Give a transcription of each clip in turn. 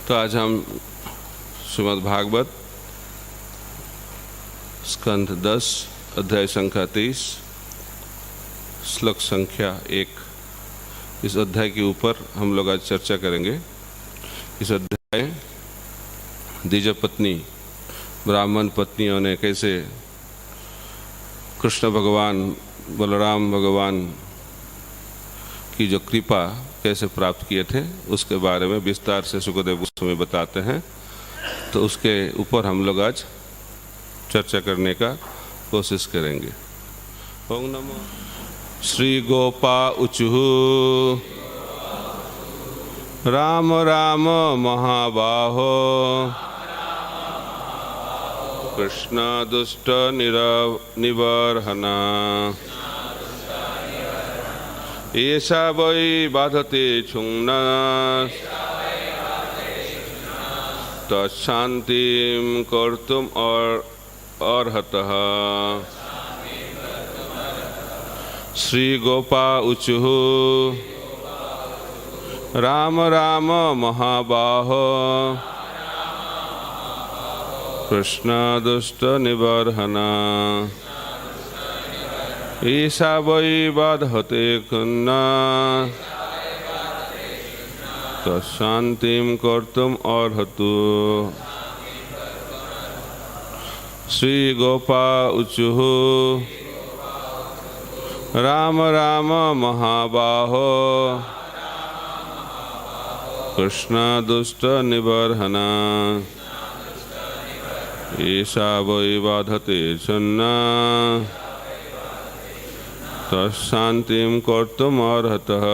तो आज हम श्रीमद् भागवत स्कंध 10 अध्याय संख्या 23 श्लोक संख्या 1 इस अध्याय के ऊपर हम लोग आज चर्चा करेंगे। इस अध्याय द्विज पत्नी ब्राह्मण पत्नियों ने कैसे कृष्ण भगवान बलराम भगवान की जो कृपा कैसे प्राप्त किए थे उसके बारे में विस्तार से सुखदेव गोस्वामी बताते हैं। तो उसके ऊपर हम लोग आज चर्चा करने का कोशिश करेंगे। ओम नमो श्री गोपा उचुः राम राम महाबाहो कृष्ण दुष्ट निबर्हना ऐसा वै बाधते क्षुण्ण तत्शान्तिं कर्तुम् अर्हतः। श्री गोपा उचुः राम राम महाबाहो कृष्ण दुष्ट निबर्हना ईशा वै बाधते क्षुण्ण तत्शान्तिं कर्तुम् अर्हतु। श्री गोपा उचुः राम राम महाबाहो कृष्ण दुष्ट निबर्हना ईशा वै बाधते क्षुण्ण तत्शान्तिं कर्तुम् अर्हतः।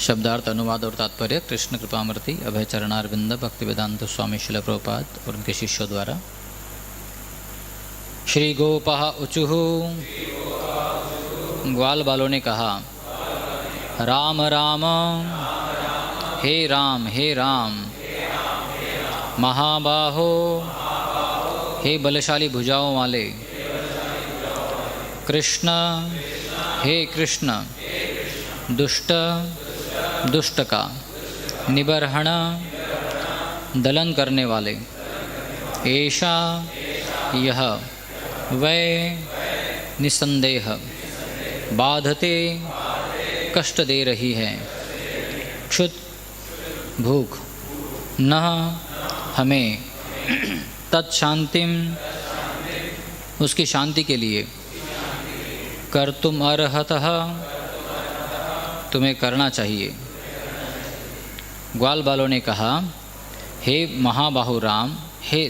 शब्दार्थ अनुवाद और तात्पर्य कृष्ण कृपामूर्ति अभय चरणारविंद भक्ति वेदांत स्वामी शिल प्रभुपाद और उनके शिष्यों द्वारा। श्री गोपाः उचुः ग्वाल बालों ने कहा, राम राम हे राम हे राम, महाबाहो हे बलशाली भुजाओं वाले, कृष्ण हे कृष्ण, दुष्ट दुष्ट का, निबर्हण दलन करने वाले, ऐशा यह, वै निसंदेह, बाधते कष्ट दे रही है, क्षुत भूख न हमें, तत्शांतिम उसकी शांति के लिए, कर्तुम अर्हतः तुम्हें करना चाहिए। ग्वाल बालों ने कहा, हे महाबाहु राम, हे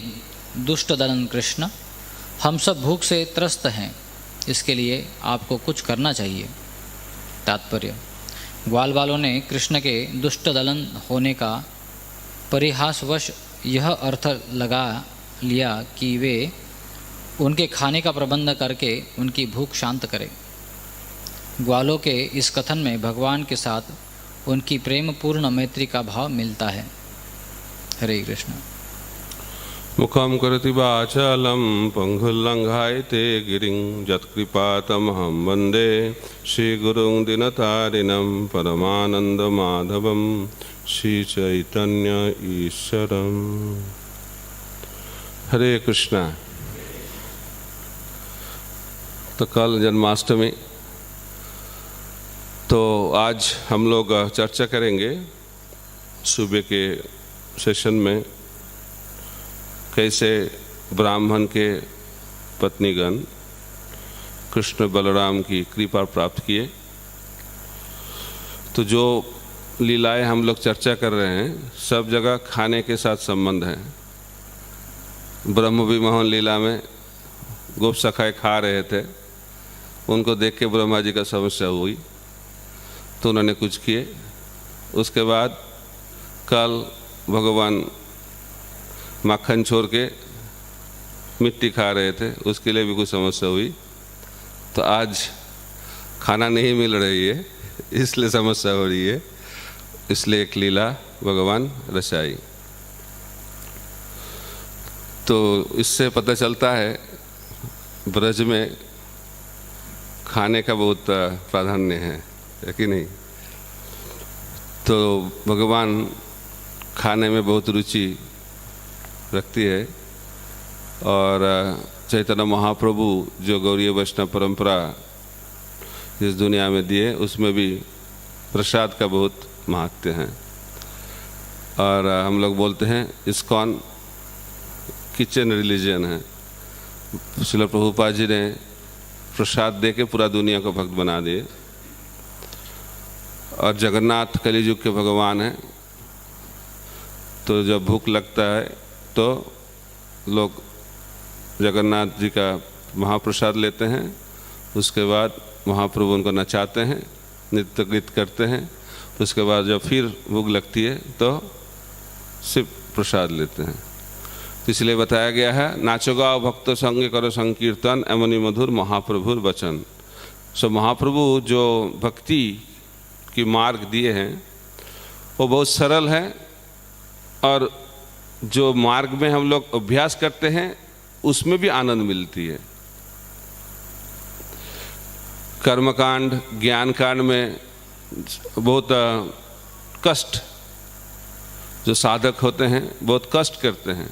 दुष्ट दलन कृष्ण, हम सब भूख से त्रस्त हैं, इसके लिए आपको कुछ करना चाहिए। तात्पर्य, ग्वाल बालों ने कृष्ण के दुष्ट दलन होने का परिहासवश यह अर्थ लगा लिया कि वे उनके खाने का प्रबंध करके उनकी भूख शांत करें। ग्वालों के इस कथन में भगवान के साथ उनकी प्रेमपूर्ण मैत्री का भाव मिलता है। हरे कृष्ण। मुखम करति वाचालं पंगुल्लंघायते गिरिं यत्कृपातमहं वन्दे श्रीगुरुं दीनतारिणं परमानन्दमाधवं श्रीचैतन्य ईश्वरम्। हरे कृष्णा। तो कल जन्माष्टमी, तो आज हम लोग चर्चा करेंगे सुबह के सेशन में कैसे ब्राह्मण के पत्नीगण कृष्ण बलराम की कृपा प्राप्त किए। तो जो लीलाएं हम लोग चर्चा कर रहे हैं सब जगह खाने के साथ संबंध है। ब्रह्म विमोहन लीला में गोप सखाए खा रहे थे, उनको देख के ब्रह्मा जी का समस्या हुई तो उन्होंने कुछ किए। उसके बाद कल भगवान माखन छोड़ के मिट्टी खा रहे थे, उसके लिए भी कुछ समस्या हुई। तो आज खाना नहीं मिल रही है इसलिए समस्या हो रही है, इसलिए एक लीला भगवान रचाई। तो इससे पता चलता है ब्रज में खाने का बहुत प्राधान्य है कि नहीं। तो भगवान खाने में बहुत रुचि रखती है और चैतन्य महाप्रभु जो गौरीय वैष्णव परंपरा इस दुनिया में दिए उसमें भी प्रसाद का बहुत महत्व है। और हम लोग बोलते हैं इस्कॉन किचन रिलीजन है। श्रील प्रभुपाद जी ने प्रसाद दे के पूरा दुनिया को भक्त बना दिए। और जगन्नाथ कलियुग के भगवान हैं, तो जब भूख लगता है तो लोग जगन्नाथ जी का महाप्रसाद लेते हैं, उसके बाद महाप्रभु उनको नचाते हैं, नृत्य गीत करते हैं। उसके बाद जब फिर भूख लगती है तो सिर्फ प्रसाद लेते हैं। इसलिए बताया गया है नाचो गाओ भक्तों संगे करो संकीर्तन एमनि मधुर महाप्रभुर वचन। सो महाप्रभु जो भक्ति की मार्ग दिए हैं वो बहुत सरल है, और जो मार्ग में हम लोग अभ्यास करते हैं उसमें भी आनंद मिलती है। कर्मकांड ज्ञान कांड में बहुत कष्ट, जो साधक होते हैं बहुत कष्ट करते हैं,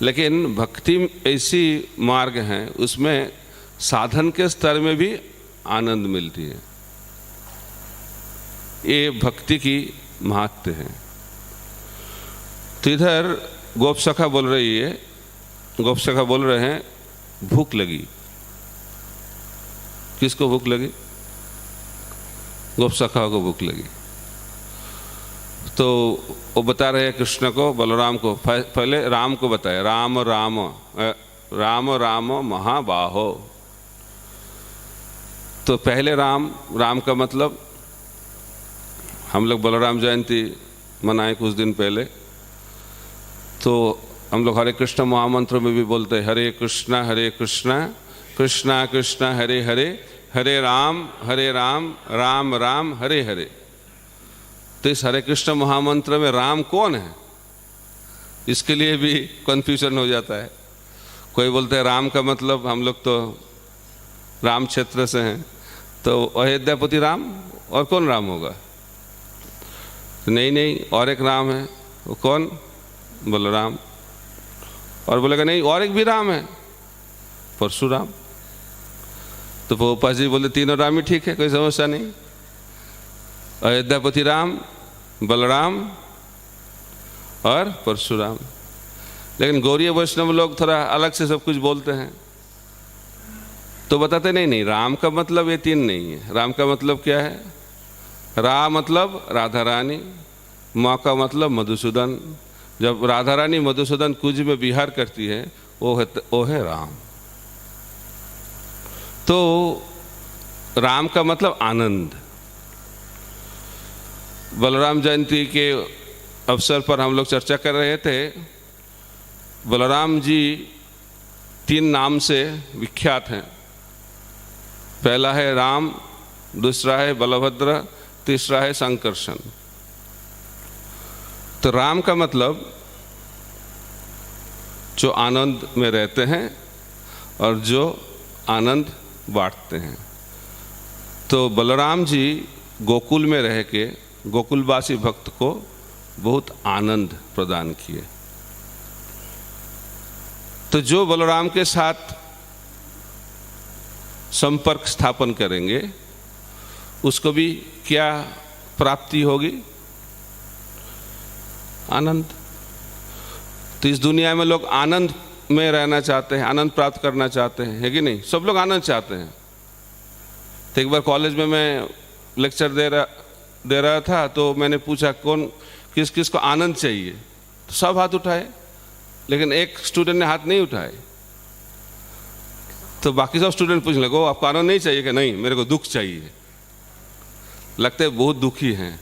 लेकिन भक्ति ऐसी मार्ग है उसमें साधन के स्तर में भी आनंद मिलती है। ये भक्ति की महत्व है। तो इधर गोप सखा बोल रही है, गोप सखा बोल रहे हैं भूख लगी। किसको भूख लगी? गोप सखा को भूख लगी। तो वो बता रहे हैं कृष्ण को, बलराम को। पहले राम को बताया, राम राम राम राम महाबाहो। तो पहले राम, राम का मतलब हम लोग बलराम जयंती मनाए कुछ दिन पहले, तो हम लोग हरे कृष्ण महामंत्र में भी बोलते हैं हरे कृष्णा कृष्णा कृष्णा हरे हरे, हरे राम राम राम हरे हरे। तो इस हरे कृष्ण महामंत्र में राम कौन है इसके लिए भी कन्फ्यूजन हो जाता है। कोई बोलते हैं राम का मतलब हम लोग तो राम क्षेत्र से हैं, तो अयोध्यापति राम, और कौन राम होगा? नहीं और एक राम है, वो कौन? बलराम। और बोलेगा नहीं और एक भी राम है, परशुराम। तो पप्पा जी बोले तीनों राम ही ठीक है, कोई समस्या नहीं। अयोध्यापति राम, बलराम और परशुराम। लेकिन गौरीय वैष्णव लोग थोड़ा अलग से सब कुछ बोलते हैं, तो बताते नहीं राम का मतलब ये तीन नहीं है। राम का मतलब क्या है? रा मतलब राधा रानी, माँ का मतलब मधुसूदन। जब राधा रानी मधुसूदन कुंज में विहार करती है वो है राम। तो राम का मतलब आनंद। बलराम जयंती के अवसर पर हम लोग चर्चा कर रहे थे। बलराम जी तीन नाम से विख्यात हैं। पहला है राम, दूसरा है बलभद्र, तीसरा है संकर्षण। तो राम का मतलब जो आनंद में रहते हैं और जो आनंद बांटते हैं। तो बलराम जी गोकुल में रह के गोकुलवासी भक्त को बहुत आनंद प्रदान किए। तो जो बलराम के साथ संपर्क स्थापन करेंगे उसको भी क्या प्राप्ति होगी? आनंद। तो इस दुनिया में लोग आनंद में रहना चाहते हैं, आनंद प्राप्त करना चाहते हैं, है कि नहीं? सब लोग आनंद चाहते हैं। तो एक बार कॉलेज में मैं लेक्चर दे रहा था, तो मैंने पूछा कौन किस किस को आनंद चाहिए, तो सब हाथ उठाए, लेकिन एक स्टूडेंट ने हाथ नहीं उठाए। तो बाकी सब स्टूडेंट पूछने लगे आपको आनंद नहीं चाहिए? कि नहीं, मेरे को दुख चाहिए। लगते हैं बहुत दुखी हैं,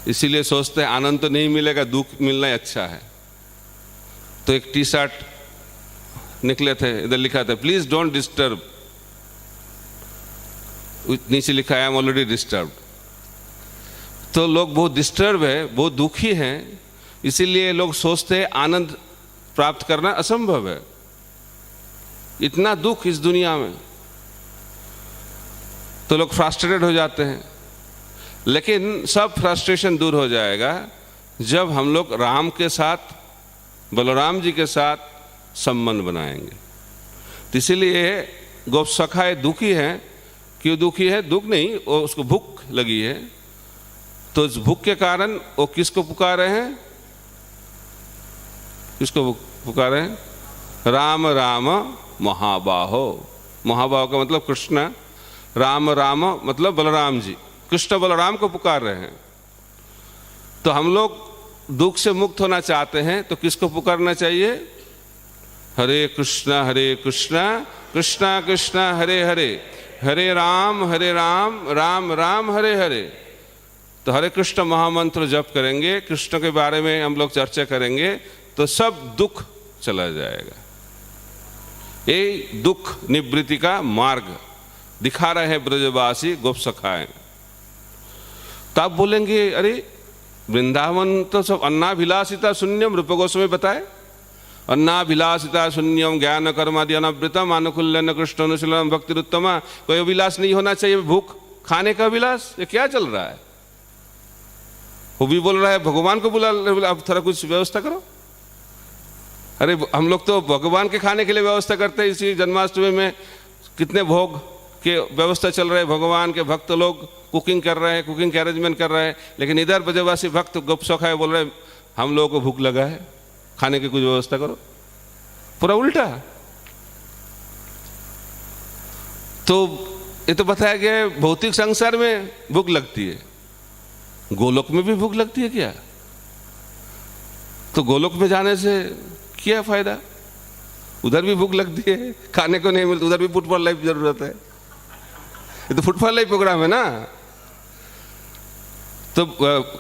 इसीलिए सोचते हैं आनंद तो नहीं मिलेगा, दुख मिलना ही अच्छा है। तो एक टी शर्ट निकले थे, इधर लिखा था प्लीज डोंट डिस्टर्ब, नीचे लिखा है आई एम ऑलरेडी डिस्टर्ब। तो लोग बहुत डिस्टर्ब है, बहुत दुखी हैं, इसीलिए लोग सोचते हैं आनंद प्राप्त करना असंभव है। इतना दुख इस दुनिया में, तो लोग फ्रस्ट्रेटेड हो जाते हैं। लेकिन सब फ्रस्ट्रेशन दूर हो जाएगा जब हम लोग राम के साथ, बलराम जी के साथ संबंध बनाएंगे। तो इसीलिए गोप सखाएं दुखी हैं। क्यों दुखी है? दुख नहीं, वो उसको भूख लगी है। तो इस भूख के कारण वो किसको पुकारे हैं? किसको पुकारे हैं? राम राम महाबाहो। महाबाहो का मतलब कृष्ण, राम राम मतलब बलराम जी, कृष्ण बलराम को पुकार रहे हैं। तो हम लोग दुख से मुक्त होना चाहते हैं, तो किसको पुकारना चाहिए? हरे कृष्णा कृष्णा कृष्णा हरे हरे, हरे राम राम राम हरे हरे। तो हरे कृष्ण महामंत्र जप करेंगे, कृष्ण के बारे में हम लोग चर्चा करेंगे, तो सब दुख चला जाएगा। ये दुख निवृत्ति का मार्ग दिखा रहे हैं ब्रजवासी गोप सखाएं। तो आप बोलेंगे अरे वृंदावन तो सब अन्नाभिलाषिता शून्यम, रूप गोस्वामी बताए अन्नाभिलाषिता शून्यम ज्ञान कर्मादि अनवृतम अनुकूल्यन कृष्ण अनुशीलनम भक्तिरुत्तमा। कोई अभिलाष नहीं होना चाहिए, भूख खाने का अभिलाष, ये क्या चल रहा है? वो भी बोल रहा है भगवान को बुला, आप थोड़ा कुछ व्यवस्था करो। अरे हम लोग तो भगवान के खाने के लिए व्यवस्था करते हैं। इसी जन्माष्टमी में कितने भोग के व्यवस्था चल रहे हैं, भगवान के भक्त लोग कुकिंग कर रहे हैं, कुकिंग के अरेंजमेंट कर रहे हैं। लेकिन इधर ब्रजवासी भक्त गोप सखाए बोल रहे हैं हम लोगों को भूख लगा है, खाने की कुछ व्यवस्था करो। पूरा उल्टा। तो ये तो बताया गया है भौतिक संसार में भूख लगती है, गोलोक में भी भूख लगती है क्या? तो गोलोक में जाने से क्या फायदा? उधर भी भूख लगती है, खाने को नहीं मिलता, उधर भी फुटबॉल लाइफ जरूरत है। ये तो फुटबॉल लाइफ प्रोग्राम है ना। तो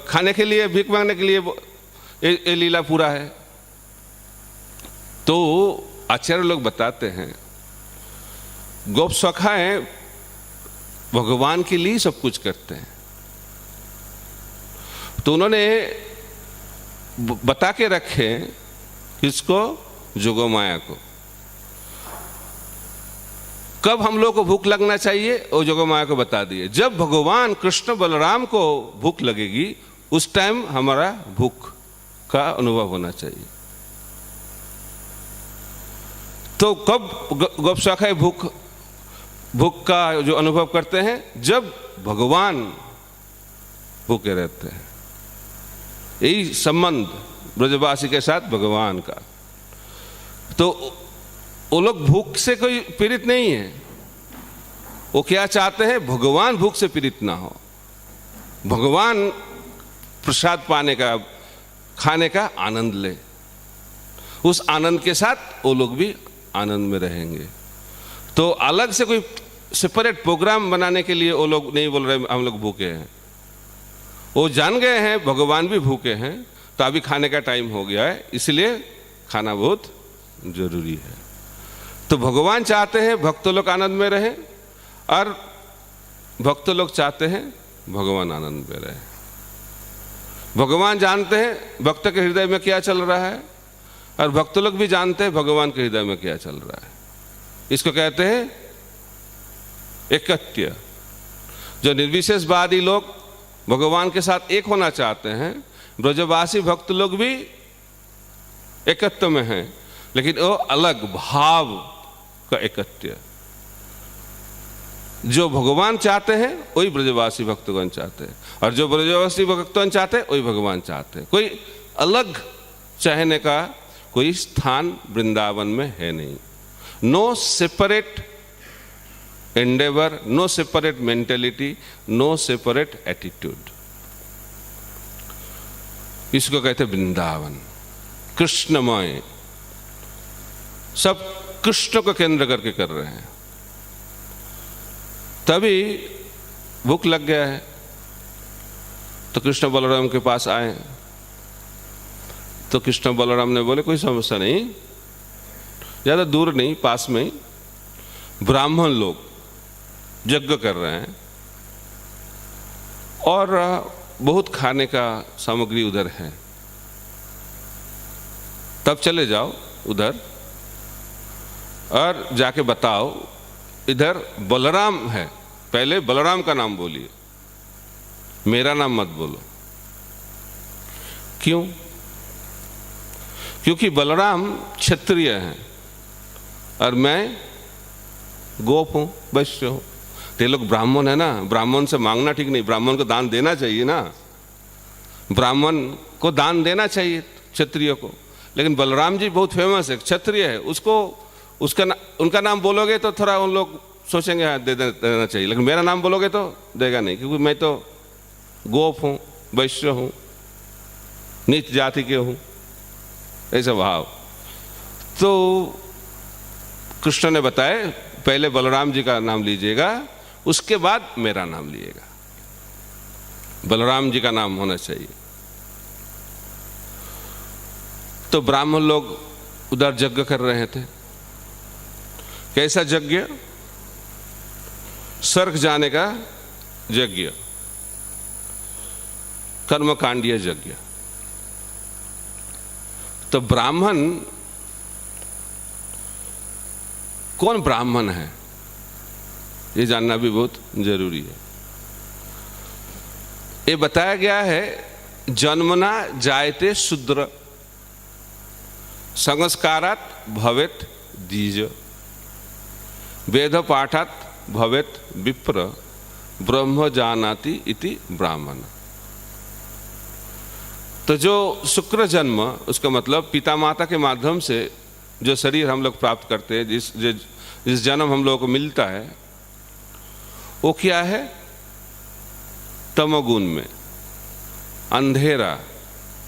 खाने के लिए, भीख मांगने के लिए ये लीला पूरा है। तो आचार्य लोग बताते हैं गोप सखाएं भगवान के लिए सब कुछ करते हैं। तो उन्होंने बता के रखे किसको? जोगमाया को। कब हम लोग को भूख लगना चाहिए वो जोगमाया को बता दिए। जब भगवान कृष्ण बलराम को भूख लगेगी उस टाइम हमारा भूख का अनुभव होना चाहिए। तो कब गोप सखाएं भूख का जो अनुभव करते हैं? जब भगवान भूखे रहते हैं। यही संबंध ब्रजवासी के साथ भगवान का। तो वो लोग भूख से कोई पीड़ित नहीं है। वो क्या चाहते हैं? भगवान भूख से पीड़ित ना हो, भगवान प्रसाद पाने का, खाने का आनंद ले। उस आनंद के साथ वो लोग भी आनंद में रहेंगे। तो अलग से कोई सेपरेट प्रोग्राम बनाने के लिए वो लोग नहीं बोल रहे हम लोग भूखे हैं। वो जान गए हैं भगवान भी भूखे हैं, तो अभी खाने का टाइम हो गया है, इसलिए खाना बहुत जरूरी है। तो भगवान चाहते हैं भक्त लोग आनंद में रहे, और भक्त लोग चाहते हैं भगवान आनंद में रहे। भगवान जानते हैं भक्त के हृदय में क्या चल रहा है, और भक्त लोग भी जानते हैं भगवान के हृदय में क्या चल रहा है। इसको कहते हैं एकत्य। जो निर्विशेषवादी लोग भगवान के साथ एक होना चाहते हैं, ब्रजवासी भक्त लोग भी एकत्व में हैं, लेकिन वो अलग भाव का एकत्य। जो भगवान चाहते हैं वही ब्रजवासी भक्तगण चाहते हैं, और जो ब्रजवासी भक्तगण चाहते हैं वही भगवान चाहते हैं। कोई अलग चाहने का कोई स्थान वृंदावन में है नहीं। No separate endeavour, no separate mentality, no separate attitude. इसको कहते हैं वृंदावन, कृष्णमय। सब कृष्ण को केंद्र करके कर रहे हैं। तभी भूख लग गया है तो कृष्ण बलराम के पास आए। तो कृष्ण बलराम ने बोले कोई समस्या नहीं, ज़्यादा दूर नहीं, पास में ही ब्राह्मण लोग यज्ञ कर रहे हैं और बहुत खाने का सामग्री उधर है, तब चले जाओ उधर और जाके बताओ इधर बलराम है। पहले बलराम का नाम बोलिए, मेरा नाम मत बोलो। क्यों? क्योंकि बलराम क्षत्रिय हैं और मैं गोप हूं, वैश्य हूं। ये लोग ब्राह्मण है ना, ब्राह्मण से मांगना ठीक नहीं, ब्राह्मण को दान देना चाहिए ना, ब्राह्मण को दान देना चाहिए क्षत्रिय को। लेकिन बलराम जी बहुत फेमस है, क्षत्रिय है, उसको उनका नाम बोलोगे तो थोड़ा उन लोग सोचेंगे हाँ दे देना चाहिए, लेकिन मेरा नाम बोलोगे तो देगा नहीं, क्योंकि मैं तो गोप हूँ, वैश्य हूँ, नीच जाति के हूँ, ऐसा भाव। तो कृष्ण ने बताया पहले बलराम जी का नाम लीजिएगा, उसके बाद मेरा नाम लीजिएगा, बलराम जी का नाम होना चाहिए। तो ब्राह्मण लोग उधर यज्ञ कर रहे थे। कैसा यज्ञ? स्वर्ग जाने का यज्ञ, कर्मकांडीय यज्ञ। तो ब्राह्मण, कौन ब्राह्मण है ये जानना भी बहुत जरूरी है। ये बताया गया है जन्मना जायते शूद्र संस्कारात भवेत द्विज वेद पाठात भवेत विप्र ब्रह्म जानाति इति ब्राह्मण। तो जो शुक्र जन्म, उसका मतलब पिता माता के माध्यम से जो शरीर हम लोग प्राप्त करते हैं, जिस जन्म हम लोगों को मिलता है, वो क्या है? तमोगुण में अंधेरा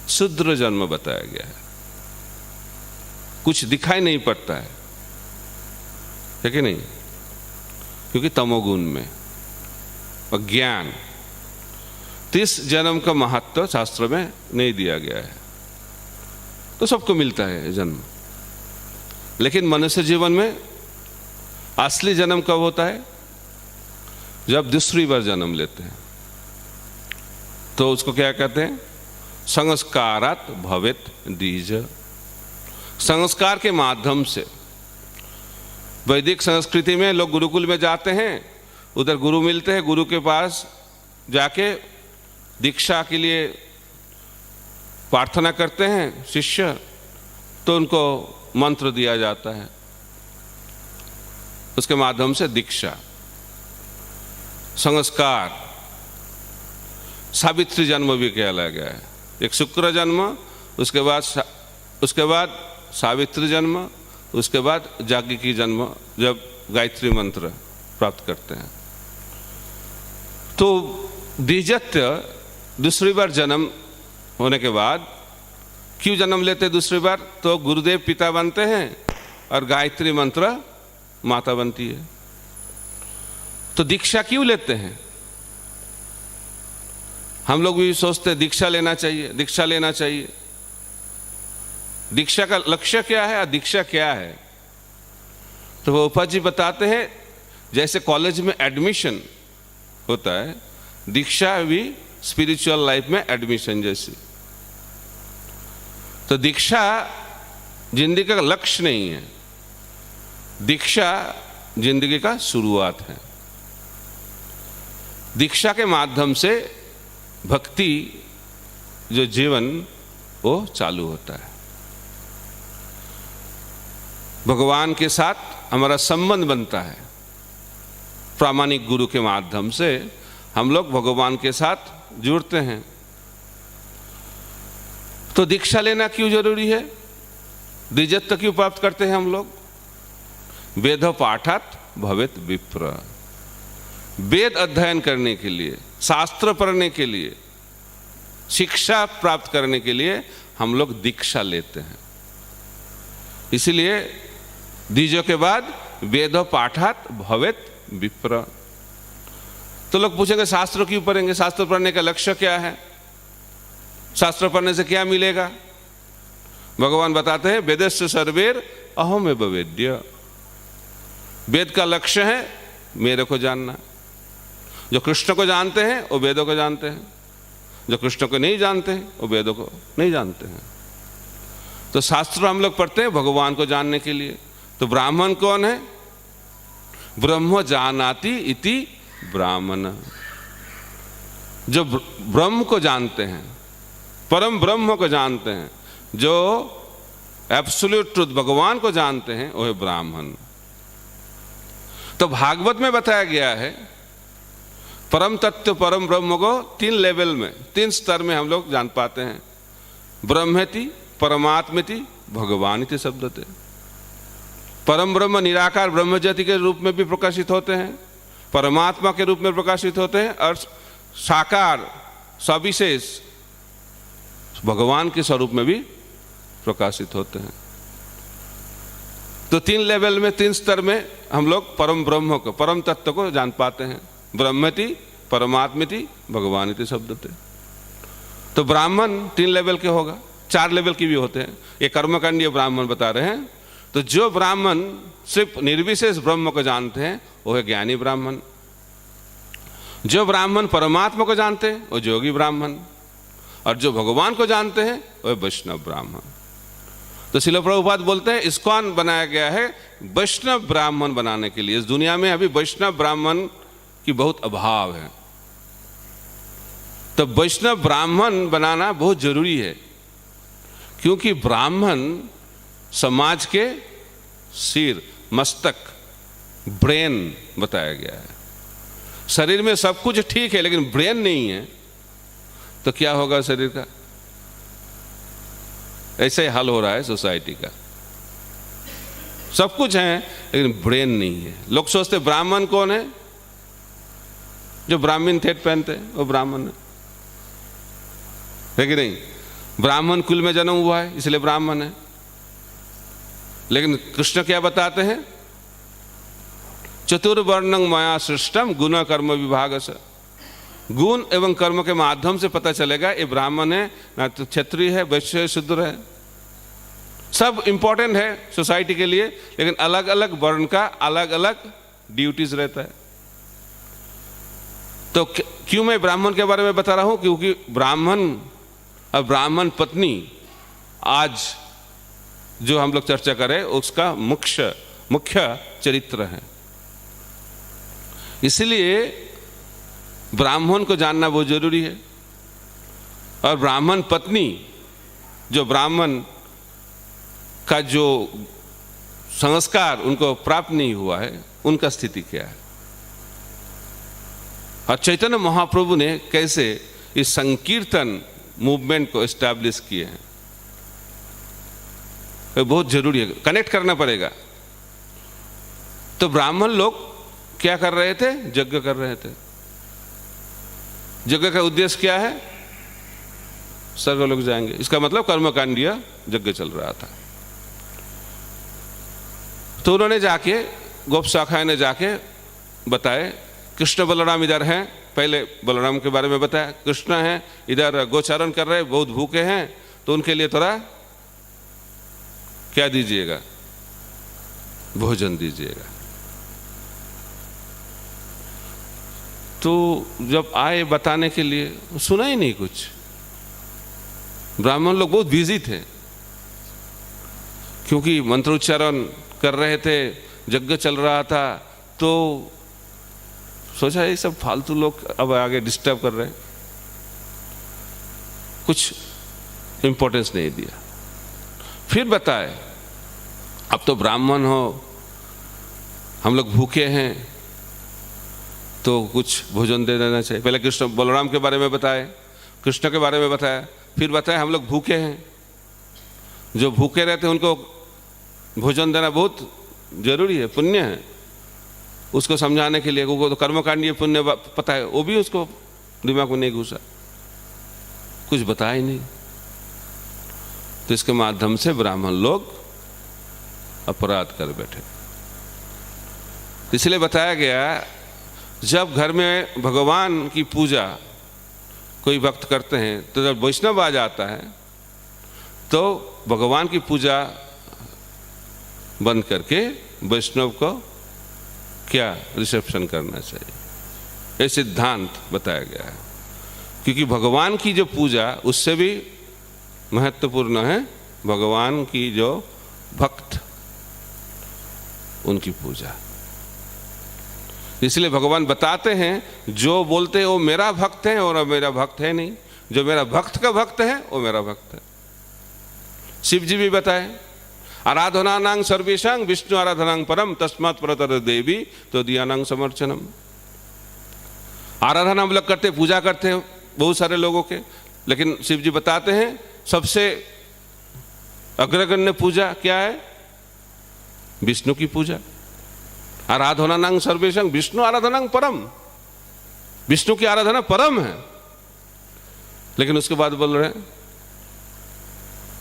शूद्र जन्म बताया गया है। कुछ दिखाई नहीं पड़ता है कि नहीं? क्योंकि तमोगुण में अज्ञान। तो इस जन्म का महत्व शास्त्र में नहीं दिया गया है। तो सबको मिलता है जन्म, लेकिन मनुष्य जीवन में असली जन्म कब होता है? जब दूसरी बार जन्म लेते हैं। तो उसको क्या कहते हैं? संस्कारात भवेत द्विज। संस्कार के माध्यम से, वैदिक संस्कृति में लोग गुरुकुल में जाते हैं, उधर गुरु मिलते हैं, गुरु के पास जाके दीक्षा के लिए प्रार्थना करते हैं शिष्य, तो उनको मंत्र दिया जाता है, उसके माध्यम से दीक्षा। संस्कार सावित्री जन्म भी कहलाया गया है। एक शुक्र जन्म, उसके बाद सावित्री जन्म, उसके बाद जागृति जन्म, जब गायत्री मंत्र प्राप्त करते हैं। तो द्विजत्य दूसरी बार जन्म होने के बाद क्यों जन्म लेते दूसरी बार? तो गुरुदेव पिता बनते हैं और गायत्री मंत्र माता बनती है। तो दीक्षा क्यों लेते हैं? हम लोग भी सोचते हैं दीक्षा लेना चाहिए, दीक्षा लेना चाहिए। दीक्षा का लक्ष्य क्या है और दीक्षा क्या है? तो वो जी बताते हैं, जैसे कॉलेज में एडमिशन होता है, दीक्षा भी स्पिरिचुअल लाइफ में एडमिशन जैसी। तो दीक्षा जिंदगी का लक्ष्य नहीं है। दीक्षा जिंदगी का शुरुआत है। दीक्षा के माध्यम से भक्ति जो जीवन वो चालू होता है। भगवान के साथ हमारा संबंध बनता है। प्रामाणिक गुरु के माध्यम से हम लोग भगवान के साथ जुड़ते हैं। तो दीक्षा लेना क्यों जरूरी है? द्विजत्व क्यों प्राप्त करते हैं हम लोग? वेद पाठात भवेत विप्र। वेद अध्ययन करने के लिए, शास्त्र पढ़ने के लिए, शिक्षा प्राप्त करने के लिए हम लोग दीक्षा लेते हैं। इसलिए द्विजों के बाद वेद पाठात भवेत विप्र। तो लोग पूछेंगे शास्त्र क्यों पढ़ेंगे? शास्त्र पढ़ने का लक्ष्य क्या है? शास्त्र पढ़ने से क्या मिलेगा? भगवान बताते हैं वेदस्य सर्वेर अहमेव वेद्य। वेद का लक्ष्य है मेरे को जानना। जो कृष्ण को जानते हैं वो वेदों को जानते हैं, जो कृष्ण को नहीं जानते हैं वो वेदों को नहीं जानते हैं। तो शास्त्र हम लोग पढ़ते हैं भगवान को जानने के लिए। तो ब्राह्मण कौन है? ब्रह्म जानाति इति ब्राह्मण। जो ब्रह्म को जानते हैं, परम ब्रह्म को जानते हैं, जो एब्सोल्यूट ट्रुथ भगवान को जानते हैं, वो है ब्राह्मण। तो भागवत में बताया गया है परम तत्व परम ब्रह्म को 3 लेवल में, 3 स्तर में हम लोग जान पाते हैं। ब्रह्मेति, परमात्मेति, भगवानिति शब्दते। परम ब्रह्म निराकार ब्रह्म ज्योति के रूप में भी प्रकाशित होते हैं, परमात्मा के रूप में प्रकाशित होते हैं, और साकार सविशेष भगवान के स्वरूप में भी प्रकाशित होते हैं। तो 3 लेवल में, 3 स्तर में हम लोग परम ब्रह्म को, परम तत्व को जान पाते हैं। ब्रह्मति, परमात्मेति, भगवानिति शब्दते। तो ब्राह्मण 3 लेवल के होगा, 4 लेवल के भी होते हैं। ये कर्मकांडीय ब्राह्मण बता रहे हैं। तो जो ब्राह्मण सिर्फ निर्विशेष ब्रह्म को जानते हैं वो है ज्ञानी ब्राह्मण। जो ब्राह्मण परमात्मा को जानते हैं वो योगी ब्राह्मण, और जो भगवान को जानते हैं वो है वैष्णव ब्राह्मण। तो श्रील प्रभुपाद बोलते हैं इस्कॉन बनाया गया है वैष्णव ब्राह्मण बनाने के लिए। इस दुनिया में अभी वैष्णव ब्राह्मण की बहुत अभाव है। तो वैष्णव ब्राह्मण बनाना बहुत जरूरी है, क्योंकि ब्राह्मण समाज के सिर, मस्तक, ब्रेन बताया गया है। शरीर में सब कुछ ठीक है लेकिन ब्रेन नहीं है तो क्या होगा शरीर का? ऐसे ही हाल हो रहा है सोसाइटी का। सब कुछ है लेकिन ब्रेन नहीं है। लोग सोचते ब्राह्मण कौन है? जो ब्राह्मण थेट पहनते हैं वो ब्राह्मण है कि नहीं? ब्राह्मण कुल में जन्म हुआ है इसलिए ब्राह्मण है। लेकिन कृष्ण क्या बताते हैं? चतुर्वर्णं मया सृष्टम गुण कर्म विभाग से। गुण एवं कर्म के माध्यम से पता चलेगा ये ब्राह्मण है, ना तो क्षत्रिय है, वैश्य है, शूद्र है। सब इंपॉर्टेंट है सोसाइटी के लिए, लेकिन अलग अलग वर्ण का अलग अलग ड्यूटीज रहता है। तो क्यों मैं ब्राह्मण के बारे में बता रहा हूं? क्योंकि ब्राह्मण और ब्राह्मण पत्नी आज जो हम लोग चर्चा करें उसका मुख्य चरित्र है। इसलिए ब्राह्मण को जानना बहुत जरूरी है। और ब्राह्मण पत्नी, जो ब्राह्मण का जो संस्कार उनको प्राप्त नहीं हुआ है, उनका स्थिति क्या है? और चैतन्य महाप्रभु ने कैसे इस संकीर्तन मूवमेंट को एस्टैब्लिश किए हैं, ये बहुत जरूरी है, कनेक्ट करना पड़ेगा। तो ब्राह्मण लोग क्या कर रहे थे? यज्ञ कर रहे थे। यज्ञ का उद्देश्य क्या है? स्वर्ग लोग जाएंगे। इसका मतलब कर्मकांडीय यज्ञ चल रहा था। तो उन्होंने जाके, गोप शाखा ने जाके बताए कृष्ण बलराम इधर हैं। पहले बलराम के बारे में बताया, कृष्ण हैं इधर गोचारण कर रहे, बहुत भूखे हैं, तो उनके लिए थोड़ा क्या दीजिएगा? भोजन दीजिएगा। तो जब आए बताने के लिए, सुना ही नहीं कुछ। ब्राह्मण लोग बहुत बिजी थे क्योंकि मंत्रोच्चारण कर रहे थे, यज्ञ चल रहा था, तो सोचा ये सब फालतू लोग अब आगे डिस्टर्ब कर रहे हैं, कुछ इंपॉर्टेंस नहीं दिया। फिर बताए अब तो ब्राह्मण हो, हम लोग भूखे हैं, तो कुछ भोजन दे देना चाहिए। पहले कृष्ण बलराम के बारे में बताए, कृष्ण के बारे में बताया, फिर बताया हम लोग भूखे हैं, जो भूखे रहते हैं उनको भोजन देना बहुत जरूरी है, पुण्य है। उसको समझाने के लिए, वो तो कर्मकांडीय पुण्य पता है, वो भी उसको दिमाग में नहीं घुसा, कुछ बताया ही नहीं। तो इसके माध्यम से ब्राह्मण लोग अपराध कर बैठे। इसलिए बताया गया, जब घर में भगवान की पूजा कोई भक्त करते हैं, तो जब वैष्णव आ जाता है तो भगवान की पूजा बंद करके वैष्णव को क्या रिसेप्शन करना चाहिए, ये सिद्धांत बताया गया है। क्योंकि भगवान की जो पूजा उससे भी महत्वपूर्ण है भगवान की जो भक्त, उनकी पूजा। इसलिए भगवान बताते हैं, जो बोलते हैं वो मेरा भक्त है और मेरा भक्त है नहीं, जो मेरा भक्त का भक्त है वो मेरा भक्त है। शिव जी भी बताए, आराधनानां सर्वेशां विष्णु आराधनां परम तस्मात् परतर देवी तो दियानां समर्चनम। आराधना हम लोग करते, पूजा करते हैं बहुत सारे लोगों के, लेकिन शिव जी बताते हैं सबसे अग्रगण्य पूजा क्या है, विष्णु की पूजा। आराधनानां सर्वेशां विष्णु आराधनां परम, विष्णु की आराधना परम है। लेकिन उसके बाद बोल रहे हैं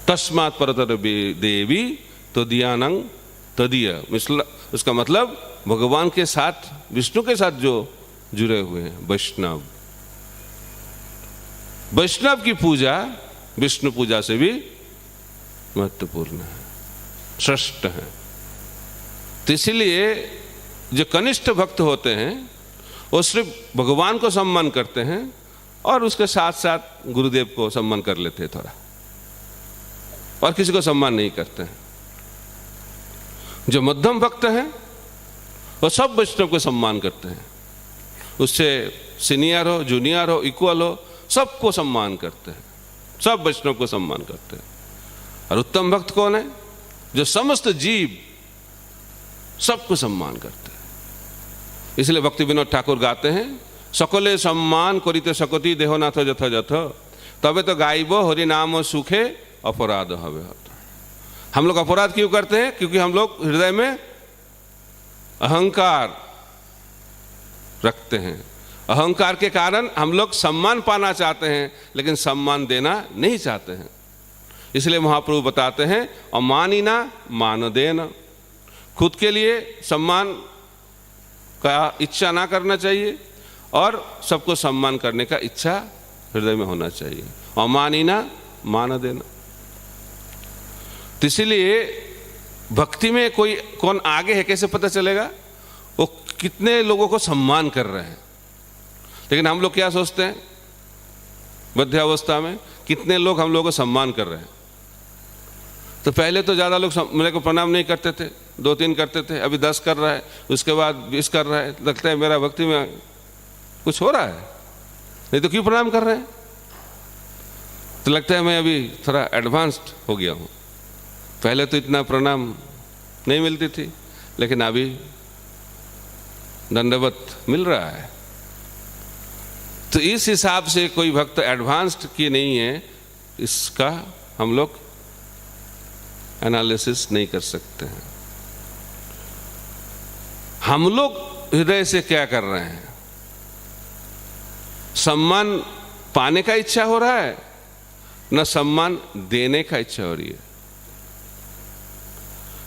तस्मात् परतर देवी तो दियानंग तदीय। उसका मतलब भगवान के साथ, विष्णु के साथ जो जुड़े हुए हैं वैष्णव, वैष्णव की पूजा विष्णु पूजा से भी महत्वपूर्ण है, श्रेष्ठ है। तो इसलिए जो कनिष्ठ भक्त होते हैं वो सिर्फ भगवान को सम्मान करते हैं और उसके साथ साथ गुरुदेव को सम्मान कर लेते हैं थोड़ा, और किसी को सम्मान नहीं करते हैं। जो मध्यम भक्त हैं वो सब वैष्णव को सम्मान करते हैं, उससे सीनियर हो, जूनियर हो, इक्वल हो, सबको सम्मान करते हैं, सब वैष्णव को सम्मान करते हैं। और उत्तम भक्त कौन है, जो समस्त जीव सबको सम्मान करते हैं। इसलिए भक्ति विनोद ठाकुर गाते हैं, सकले सम्मान करिते सकति देहनाथ यथायथ तबे तो गाइब हरि नाम सुखे अपराध हवे। हम लोग अपराध क्यों करते हैं, क्योंकि हम लोग हृदय में अहंकार रखते हैं। अहंकार के कारण हम लोग सम्मान पाना चाहते हैं लेकिन सम्मान देना नहीं चाहते हैं। इसलिए महाप्रभु बताते हैं अमानिना मान देना, खुद के लिए सम्मान का इच्छा ना करना चाहिए और सबको सम्मान करने का इच्छा हृदय में होना चाहिए। अमानिना मान देना। तो इसलिए भक्ति में कोई कौन आगे है कैसे पता चलेगा, वो कितने लोगों को सम्मान कर रहे हैं। लेकिन हम लोग क्या सोचते हैं, मध्यावस्था में कितने लोग हम लोगों को सम्मान कर रहे हैं। तो पहले तो ज़्यादा लोग मेरे को प्रणाम नहीं करते थे, 2-3 करते थे, अभी 10 कर रहा है, उसके बाद 20 कर रहा है। लगता है मेरा भक्ति में कुछ हो रहा है, नहीं तो क्यों प्रणाम कर रहे हैं। तो लगता है मैं अभी थोड़ा एडवांस्ड हो गया हूँ। पहले तो इतना प्रणाम नहीं मिलती थी, लेकिन अभी दंडवत मिल रहा है। तो इस हिसाब से कोई भक्त एडवांस्ड की नहीं है, इसका हम लोग एनालिसिस नहीं कर सकते हैं। हम लोग हृदय से क्या कर रहे हैं, सम्मान पाने का इच्छा हो रहा है न सम्मान देने का इच्छा हो रही है।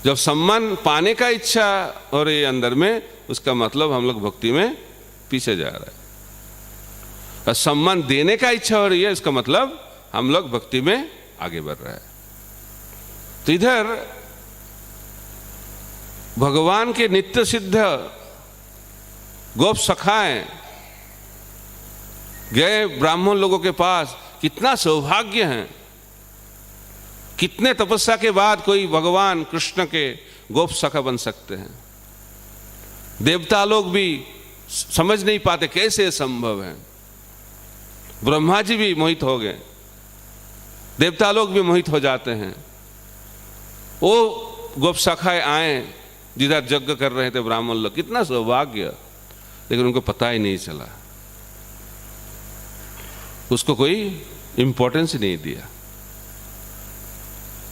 जब सम्मान पाने का इच्छा हो रही है अंदर में, उसका मतलब हम लोग भक्ति में पीछे जा रहे हैं। और सम्मान देने का इच्छा हो रही है, इसका मतलब हम लोग भक्ति में आगे बढ़ रहे हैं। तो इधर भगवान के नित्य सिद्ध गोप सखाएं गए ब्राह्मण लोगों के पास, कितना सौभाग्य है कितने तपस्या के बाद कोई भगवान कृष्ण के गोप सखा बन सकते हैं। देवता लोग भी समझ नहीं पाते कैसे संभव है। ब्रह्मा जी भी मोहित हो गए, देवता लोग भी मोहित हो जाते हैं। वो गोप सखाए आए जिधर यज्ञ कर रहे थे ब्राह्मण लोग, कितना सौभाग्य, लेकिन उनको पता ही नहीं चला, उसको कोई इंपॉर्टेंस नहीं दिया,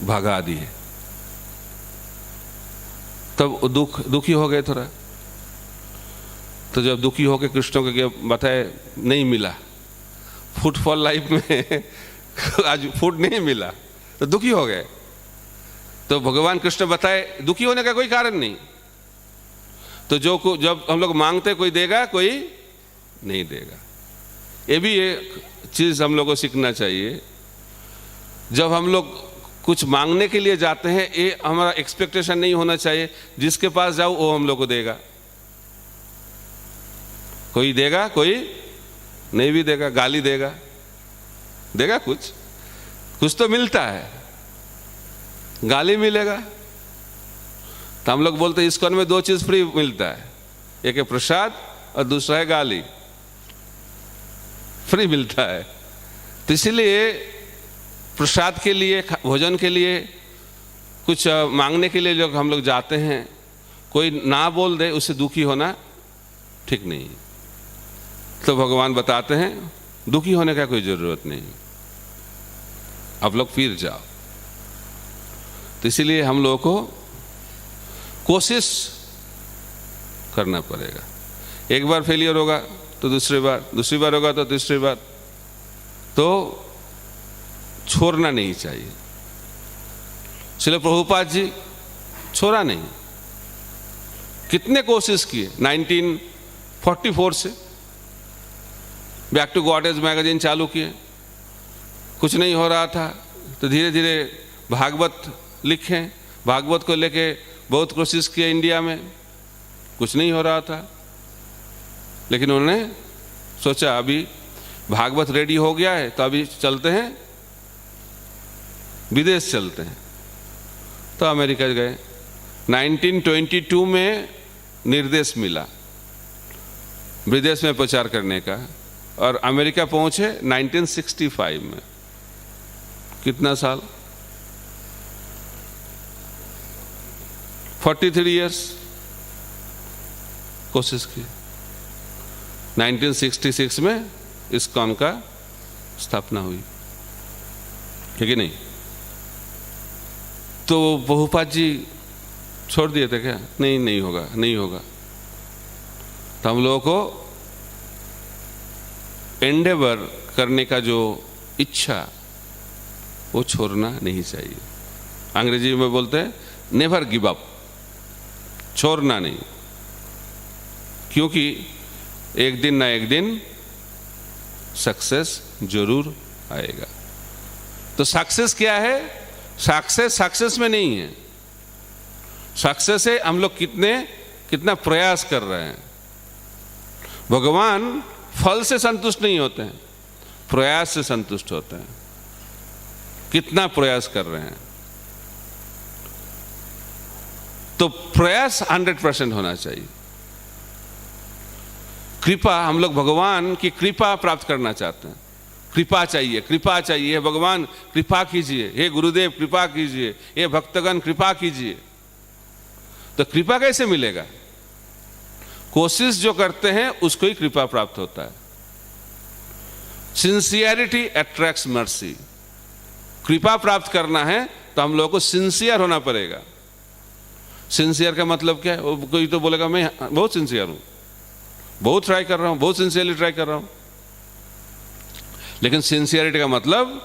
भगा दिए। तब दुखी हो गए थोड़ा। तो जब दुखी होकर कृष्ण को बताए नहीं मिला, फुटफॉल लाइफ में आज फूड नहीं मिला, तो दुखी हो गए। तो भगवान कृष्ण बताए दुखी होने का कोई कारण नहीं। तो जब हम लोग मांगते कोई देगा, कोई नहीं देगा। ये भी एक चीज हम लोग को सीखना चाहिए। जब हम लोग कुछ मांगने के लिए जाते हैं, ये हमारा एक्सपेक्टेशन नहीं होना चाहिए जिसके पास जाओ वो हम लोग को देगा। कोई देगा, कोई नहीं भी देगा, गाली देगा, कुछ तो मिलता है, गाली मिलेगा। तो हम लोग बोलते हैं इस्कॉन में 2 चीज फ्री मिलता है, एक है प्रसाद और दूसरा है गाली, फ्री मिलता है। तो इसलिए प्रसाद के लिए, भोजन के लिए, कुछ मांगने के लिए जो हम लोग जाते हैं, कोई ना बोल दे उससे दुखी होना ठीक नहीं। तो भगवान बताते हैं दुखी होने का कोई जरूरत नहीं, आप लोग फिर जाओ। तो इसीलिए हम लोगों को कोशिश करना पड़ेगा। एक बार फेलियर होगा तो दूसरी बार होगा तो तीसरी बार, तो छोड़ना नहीं चाहिए। श्रील प्रभुपाद जी छोड़ा नहीं, कितने कोशिश किए। 1944 से बैक टू गॉडेज मैगजीन चालू किए, कुछ नहीं हो रहा था। तो धीरे धीरे भागवत लिखे, भागवत को लेके बहुत कोशिश किए इंडिया में, कुछ नहीं हो रहा था। लेकिन उन्होंने सोचा अभी भागवत रेडी हो गया है तो अभी चलते हैं, विदेश चलते हैं। तो अमेरिका गए। 1922 में निर्देश मिला विदेश में प्रचार करने का, और अमेरिका पहुंचे 1965 में। कितना साल? 43 इयर्स कोशिश की। 1966 में इस्कॉन का स्थापना हुई, ठीक है नहीं? तो प्रभुपाद जी छोड़ दिए थे क्या? नहीं होगा। तो हम लोगों को एंडेवर करने का जो इच्छा, वो छोड़ना नहीं चाहिए। अंग्रेजी में बोलते हैं नेवर गिव अप, छोड़ना नहीं, क्योंकि एक दिन ना एक दिन सक्सेस जरूर आएगा। तो सक्सेस क्या है? सक्सेस में नहीं है। सक्सेस है हम लोग कितना प्रयास कर रहे हैं। भगवान फल से संतुष्ट नहीं होते हैं, प्रयास से संतुष्ट होते हैं। कितना प्रयास कर रहे हैं। तो प्रयास 100% होना चाहिए। कृपा, हम लोग भगवान की कृपा प्राप्त करना चाहते हैं। कृपा चाहिए। हे भगवान कृपा कीजिए, हे गुरुदेव कृपा कीजिए, हे भक्तगण कृपा कीजिए। तो कृपा कैसे मिलेगा? कोशिश जो करते हैं उसको ही कृपा प्राप्त होता है। Sincerity attracts mercy. कृपा प्राप्त करना है तो हम लोगों को सिंसियर होना पड़ेगा। सिंसियर का मतलब क्या है? कोई तो बोलेगा मैं बहुत सिंसियर हूं, बहुत ट्राई कर रहा हूं, बहुत सिंसियरली ट्राई कर रहा हूं। लेकिन सिंसियरिटी का मतलब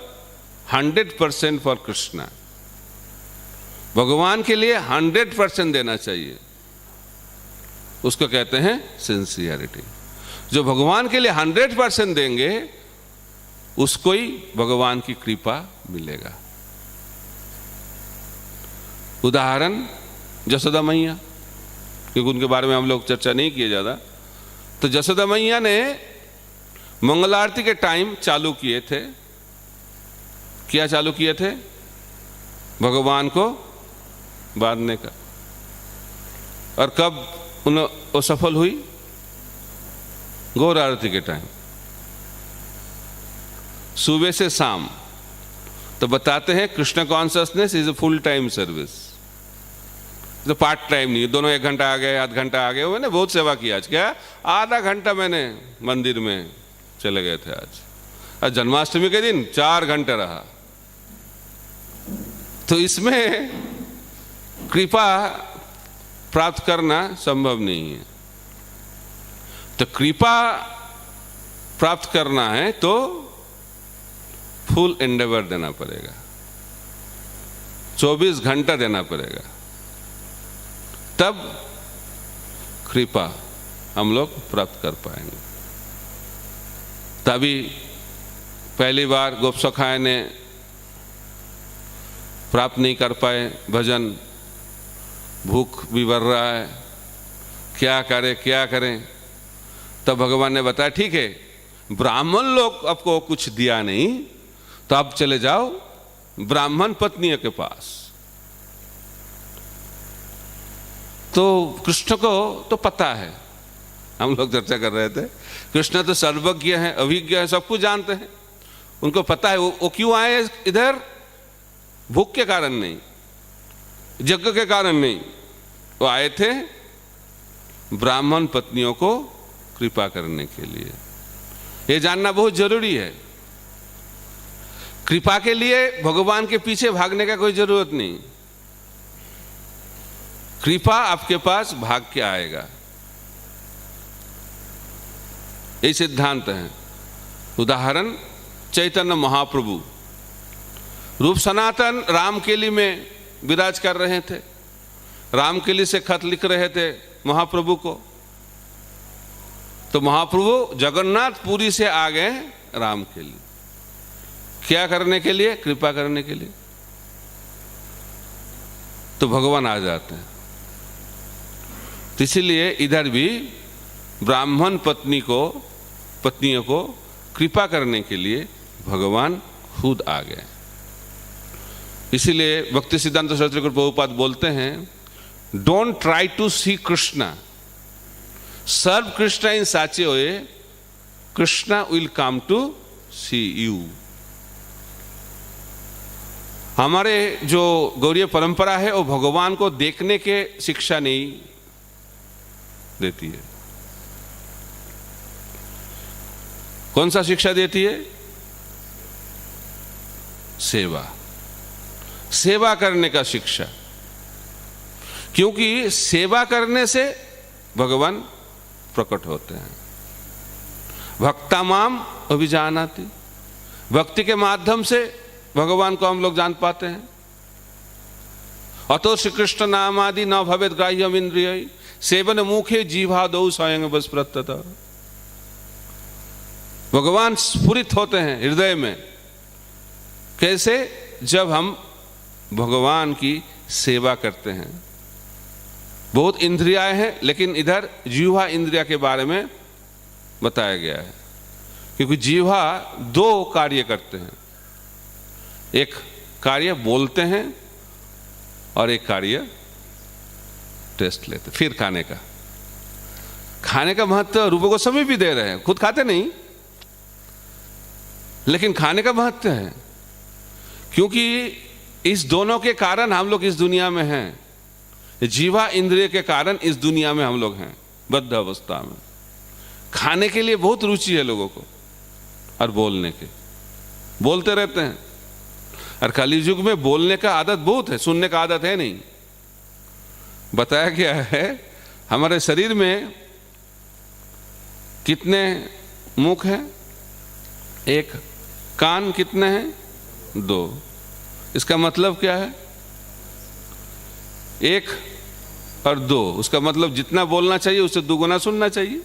100% फॉर कृष्णा। भगवान के लिए 100% देना चाहिए, उसको कहते हैं सिंसियरिटी। जो भगवान के लिए 100% देंगे उसको ही भगवान की कृपा मिलेगा। उदाहरण जसोदा मैया, क्योंकि उनके बारे में हम लोग चर्चा नहीं किए ज़्यादा। तो जसोदा मैया ने मंगल आरती के टाइम चालू किए थे। क्या चालू किए थे? भगवान को बांधने का। और कब वो सफल हुई? गौर आरती के टाइम, सुबह से शाम। तो बताते हैं Krishna consciousness is a full time service, तो पार्ट टाइम नहीं। दोनों 1 घंटा आ गए, आध घंटा आ गए। मैंने बहुत सेवा की आज, क्या आधा घंटा मैंने मंदिर में चले गए थे आज जन्माष्टमी के दिन 4 घंटे रहा। तो इसमें कृपा प्राप्त करना संभव नहीं है। तो कृपा प्राप्त करना है तो फुल एंडेवर देना पड़ेगा, 24 घंटा देना पड़ेगा, तब कृपा हम लोग प्राप्त कर पाएंगे। तभी पहली बार गोप सखाए ने प्राप्त नहीं कर पाए भजन, भूख भी बढ़ रहा है, क्या करें। तब भगवान ने बताया ठीक है, ब्राह्मण लोग आपको कुछ दिया नहीं तो आप चले जाओ ब्राह्मण पत्नियों के पास। तो कृष्ण को तो पता है, हम लोग चर्चा कर रहे थे, कृष्ण तो सर्वज्ञ है, अभिज्ञ है, सब कुछ जानते हैं। उनको पता है वो क्यों आए इधर, भूख के कारण नहीं, यज्ञ के कारण नहीं, वो आए थे ब्राह्मण पत्नियों को कृपा करने के लिए। ये जानना बहुत जरूरी है। कृपा के लिए भगवान के पीछे भागने का कोई जरूरत नहीं, कृपा आपके पास भाग के आएगा, ये सिद्धांत है। उदाहरण चैतन्य महाप्रभु रूप सनातन रामकेली में विराज कर रहे थे, रामकेली से खत लिख रहे थे महाप्रभु को। तो महाप्रभु जगन्नाथपुरी से आ गए रामकेली, क्या करने के लिए? कृपा करने के लिए। तो भगवान आ जाते हैं। तो इसीलिए इधर भी ब्राह्मण पत्नियों को कृपा करने के लिए भगवान खुद आ गए। इसीलिए भक्ति सिद्धांत सरस्वती प्रभुपाद बोलते हैं, don't try to see Krishna, serve Krishna in such a way, Krishna will come to see you. हमारे जो गौरीय परंपरा है वो भगवान को देखने के शिक्षा नहीं देती है। कौन सा शिक्षा देती है? सेवा करने का शिक्षा। क्योंकि सेवा करने से भगवान प्रकट होते हैं। भक्ता माम अभिजानाति, भक्ति के माध्यम से भगवान को हम लोग जान पाते हैं। अतो श्री कृष्ण नाम आदि न भवेद ग्राह्यम इंद्रिय, सेवन मुखे जीवादौ स्वयं बस प्रत्यत। भगवान स्फुरित होते हैं हृदय में। कैसे? जब हम भगवान की सेवा करते हैं। बहुत इंद्रियाएं हैं, लेकिन इधर जीवा इंद्रिया के बारे में बताया गया है। क्योंकि जीवा 2 कार्य करते हैं, एक कार्य बोलते हैं और एक कार्य टेस्ट लेते, फिर खाने का महत्व रूप गोस्वामी भी दे रहे हैं, खुद खाते नहीं, लेकिन खाने का महत्व है। क्योंकि इस दोनों के कारण हम लोग इस दुनिया में हैं। जीवा इंद्रिय के कारण इस दुनिया में हम लोग हैं बद्ध अवस्था में। खाने के लिए बहुत रुचि है लोगों को, और बोलते रहते हैं। और कलयुग में बोलने का आदत बहुत है, सुनने का आदत है नहीं। बताया गया है हमारे शरीर में कितने मुख हैं? 1। कान कितने हैं? 2। इसका मतलब क्या है? 1 और 2, उसका मतलब जितना बोलना चाहिए उससे 2 गुना सुनना चाहिए,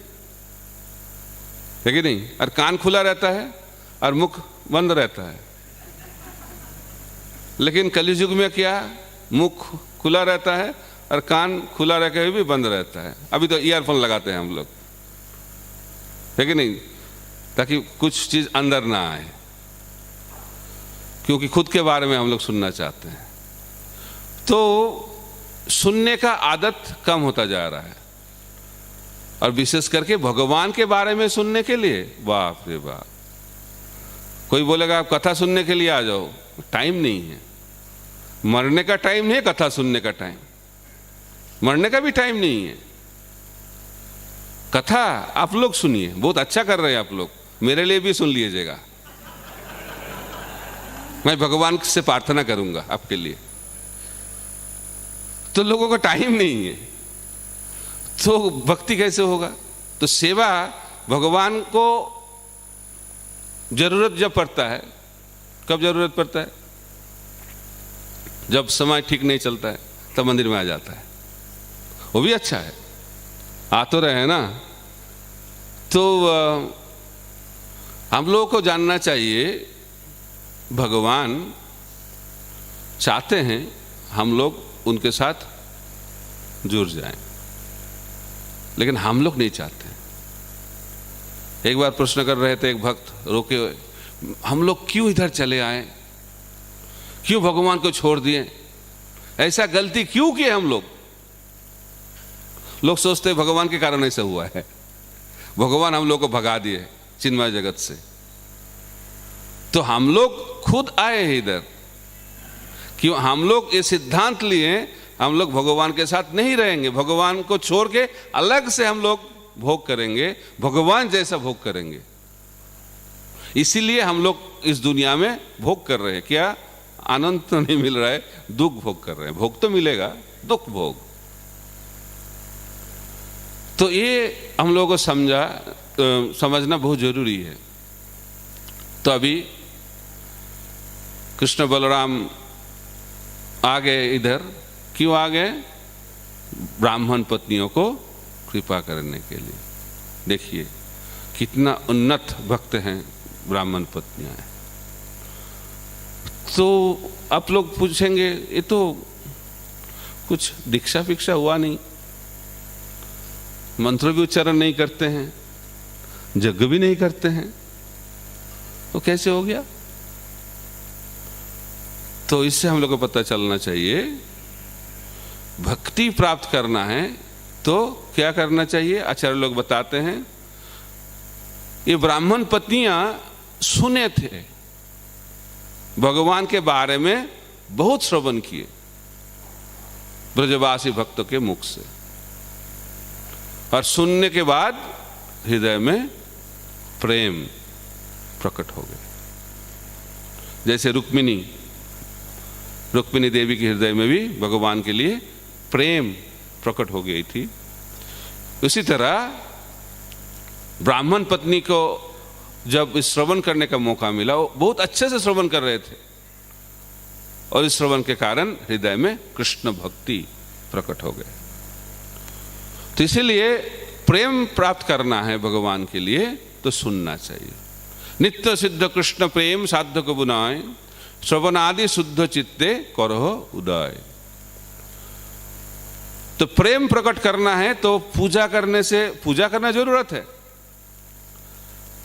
है कि नहीं? और कान खुला रहता है और मुख बंद रहता है। लेकिन कलयुग में क्या? मुख खुला रहता है और कान खुला रह के भी बंद रहता है। अभी तो ईयरफोन लगाते हैं हम लोग, है कि नहीं? ताकि कुछ चीज अंदर ना आए, क्योंकि खुद के बारे में हम लोग सुनना चाहते हैं। तो सुनने का आदत कम होता जा रहा है, और विशेष करके भगवान के बारे में सुनने के लिए बाप रे बाप। कोई बोलेगा आप कथा सुनने के लिए आ जाओ, टाइम नहीं है। मरने का टाइम नहीं है कथा सुनने का टाइम, मरने का भी टाइम नहीं है। कथा आप लोग सुनिए, बहुत अच्छा कर रहे हैं आप लोग, मेरे लिए भी सुन लीजिएगा। मैं भगवान से प्रार्थना करूंगा आपके लिए। तो लोगों का टाइम नहीं है, तो भक्ति कैसे होगा? तो सेवा भगवान को जरूरत जब पड़ता है, कब जरूरत पड़ता है? जब समय ठीक नहीं चलता है तब मंदिर में आ जाता है, वो भी अच्छा है, आ तो रहे हैं ना। तो हम लोगों को जानना चाहिए भगवान चाहते हैं हम लोग उनके साथ जुड़ जाएं, लेकिन हम लोग नहीं चाहते। एक बार प्रश्न कर रहे थे एक भक्त रोके हुए, हम लोग क्यों इधर चले आए, क्यों भगवान को छोड़ दिए, ऐसा गलती क्यों किए हम लोग? लोग सोचते हैं भगवान के कारण ऐसा हुआ है, भगवान हम लोग को भगा दिए चिन्मय जगत से। तो हम लोग खुद आए हैं इधर, क्यों? हम लोग ये सिद्धांत लिए हम लोग भगवान के साथ नहीं रहेंगे, भगवान को छोड़ के अलग से हम लोग भोग करेंगे, भगवान जैसा भोग करेंगे। इसीलिए हम लोग इस दुनिया में भोग कर रहे हैं। क्या? आनंद तो नहीं मिल रहा है, दुख भोग कर रहे हैं। भोग तो मिलेगा, दुख भोग। तो ये हम लोगों को समझना बहुत जरूरी है। तो अभी कृष्ण बलराम आ गए इधर, क्यों आ गए? ब्राह्मण पत्नियों को कृपा करने के लिए। देखिए कितना उन्नत भक्त हैं ब्राह्मण पत्नियां हैं। तो आप लोग पूछेंगे ये तो कुछ दीक्षा भिक्षा हुआ नहीं, मंत्र भी उच्चारण नहीं करते हैं, यज्ञ भी नहीं करते हैं, तो कैसे हो गया? तो इससे हम लोग को पता चलना चाहिए भक्ति प्राप्त करना है तो क्या करना चाहिए। आचार्य लोग बताते हैं ये ब्राह्मण पत्नियां सुने थे, भगवान के बारे में बहुत श्रवण किए ब्रजवासी भक्तों के मुख से, और सुनने के बाद हृदय में प्रेम प्रकट हो गया। जैसे रुक्मिणी देवी के हृदय में भी भगवान के लिए प्रेम प्रकट हो गई थी। उसी तरह ब्राह्मण पत्नी को जब श्रवण करने का मौका मिला, वो बहुत अच्छे से श्रवण कर रहे थे, और इस श्रवण के कारण हृदय में कृष्ण भक्ति प्रकट हो गए। तो इसीलिए प्रेम प्राप्त करना है भगवान के लिए तो सुनना चाहिए। नित्य सिद्ध कृष्ण प्रेम साध्य को बुनाए, श्रवण आदि शुद्ध चित्ते करहो उदय। तो प्रेम प्रकट करना है तो पूजा करने से, पूजा करना जरूरत है,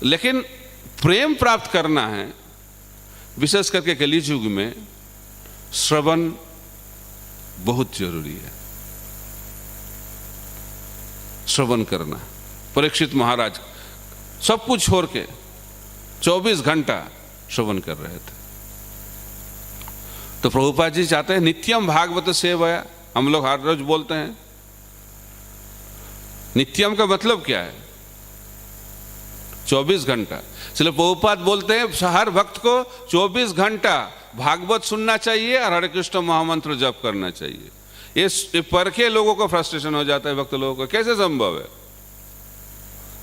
लेकिन प्रेम प्राप्त करना है, विशेष करके कलियुग में श्रवण बहुत जरूरी है। श्रवण करना। परीक्षित महाराज सब कुछ छोड़ के 24 घंटा श्रवण कर रहे थे। तो प्रभुपाद जी चाहते हैं नित्यम भागवत सेवया। हम लोग हर रोज बोलते हैं, नित्यम का मतलब क्या है? 24 घंटा। चलो प्रभुपाद बोलते हैं हर भक्त को 24 घंटा भागवत सुनना चाहिए और हरे कृष्ण महामंत्र जप करना चाहिए। ये पढ़ के लोगों को फ्रस्ट्रेशन हो जाता है, भक्त लोगों को, कैसे संभव है?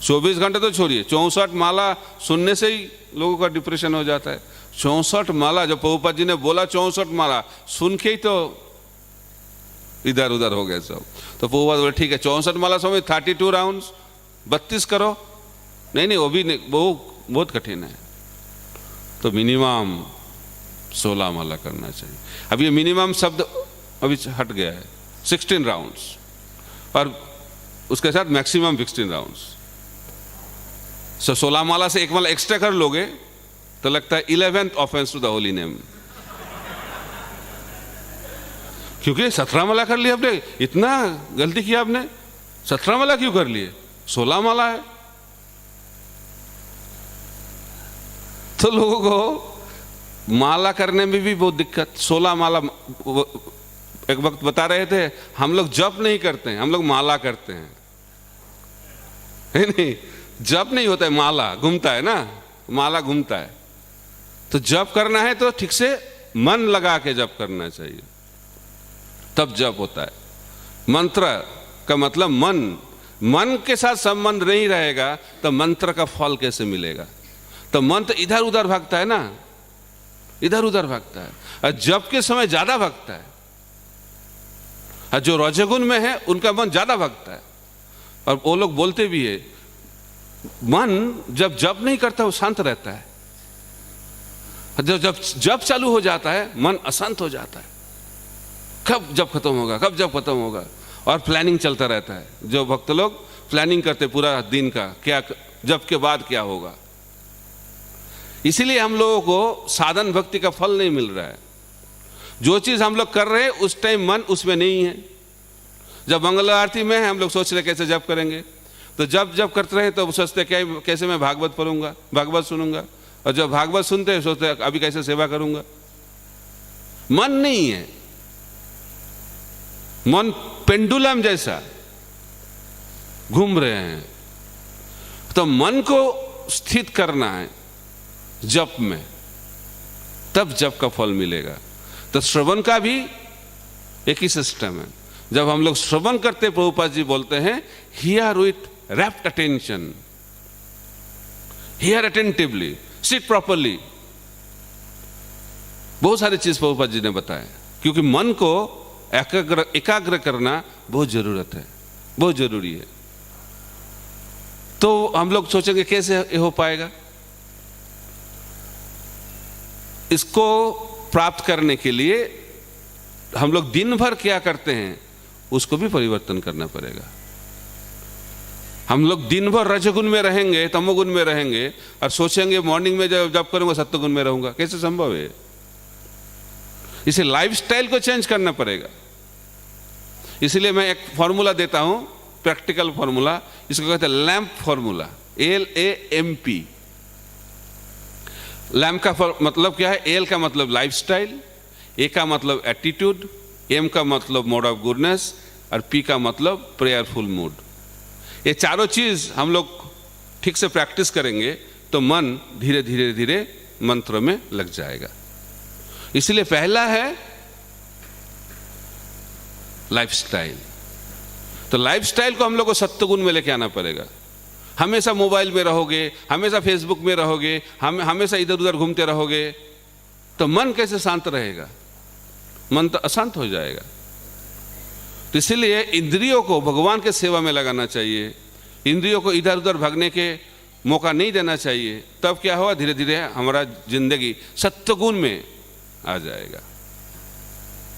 24 घंटे तो छोड़िए, 64 माला सुनने से ही लोगों का डिप्रेशन हो जाता है। 64 माला, जब प्रभुपाद जी ने बोला 64 माला, सुन के ही तो इधर उधर हो गए सब। तो प्रभुपाद बोले ठीक है 64 माला समय 32 राउंड्स 32 करो। नहीं, वो भी नहीं, बहुत कठिन है। तो मिनिमम 16 माला करना चाहिए। अब ये मिनिमम शब्द अभी हट गया है, 16 राउंड्स, और उसके साथ मैक्सिमम 16 राउंड्स। 16 माला से एक माला एक्स्ट्रा कर लोगे तो लगता है 11th offence to the holy name. क्योंकि 17 माला कर लिया आपने, इतना गलती किया आपने, 17 माला क्यों कर लिए, 16 माला है। तो लोगों को माला करने में भी बहुत दिक्कत। 16 माला, एक वक्त बता रहे थे, हम लोग जप नहीं करते हैं, हम लोग माला करते हैं, है नहीं, जप नहीं होता है, माला घूमता है ना, माला घूमता है। तो जप करना है तो ठीक से मन लगा के जप करना चाहिए, तब जप होता है। मंत्र का मतलब मन के साथ संबंध नहीं रहेगा तो मंत्र का फल कैसे मिलेगा। तो मंत्र इधर उधर भागता है ना, इधर उधर भागता है, और जप के समय ज्यादा भागता है। और जो रजोगुण में है उनका मन ज्यादा भागता है, और वो लोग बोलते भी है मन जब जप नहीं करता वो शांत रहता है, जब जप चालू हो जाता है मन अशांत हो जाता है। कब जप खत्म होगा, कब जप खत्म होगा, और प्लानिंग चलता रहता है। जो भक्त लोग प्लानिंग करते पूरा दिन का, क्या जप के बाद क्या होगा। इसीलिए हम लोगों को साधन भक्ति का फल नहीं मिल रहा है। जो चीज हम लोग कर रहे हैं उस टाइम मन उसमें नहीं है। जब मंगल आरती में है हम लोग सोच रहे कैसे जप करेंगे, तो जब करते रहे तो सोचते क्या कैसे मैं भागवत पढ़ूंगा, भागवत सुनूंगा, और जब भागवत सुनते हैं सोचते अभी कैसे सेवा करूंगा। मन नहीं है, मन पेंडुलम जैसा घूम रहे हैं। तो मन को स्थित करना है जप में, तब जप का फल मिलेगा। तो श्रवण का भी एक ही सिस्टम है। जब हम लोग श्रवण करते, प्रभुपाद जी बोलते हैं here with wrapped attention, here attentively, seat properly. बहुत सारी चीज प्रभुपाद जी ने बताया, क्योंकि मन को एकाग्र करना बहुत जरूरत है, बहुत जरूरी है। तो हम लोग सोचेंगे कैसे हो पाएगा। इसको प्राप्त करने के लिए हम लोग दिन भर क्या करते हैं उसको भी परिवर्तन करना पड़ेगा। हम लोग दिन भर रजोगुण में रहेंगे, तमोगुण में रहेंगे, और सोचेंगे मॉर्निंग में जब करूंगा सत्वगुण में रहूंगा, कैसे संभव है। इसे लाइफस्टाइल को चेंज करना पड़ेगा। इसलिए मैं एक फॉर्मूला देता हूं, प्रैक्टिकल फॉर्मूला, इसको कहते हैं लैम्प फॉर्मूला, LAMP। लैम्प का मतलब क्या है, एल का मतलब लाइफस्टाइल, ए का मतलब एटीट्यूड, एम का मतलब मोड ऑफ गुडनेस, और पी का मतलब प्रेयरफुल मूड। ये चारों चीज हम लोग ठीक से प्रैक्टिस करेंगे तो मन धीरे धीरे धीरे मंत्र में लग जाएगा। इसलिए पहला है लाइफस्टाइल। तो लाइफस्टाइल को हम लोग को सत्वगुण में लेके आना पड़ेगा। हमेशा मोबाइल में रहोगे, हमेशा फेसबुक में रहोगे, हमेशा इधर उधर घूमते रहोगे, तो मन कैसे शांत रहेगा, मन तो अशांत हो जाएगा। तो इसीलिए इंद्रियों को भगवान के सेवा में लगाना चाहिए, इंद्रियों को इधर उधर भागने के मौका नहीं देना चाहिए। तब क्या होगा, धीरे धीरे हमारा जिंदगी सत्वगुण में आ जाएगा।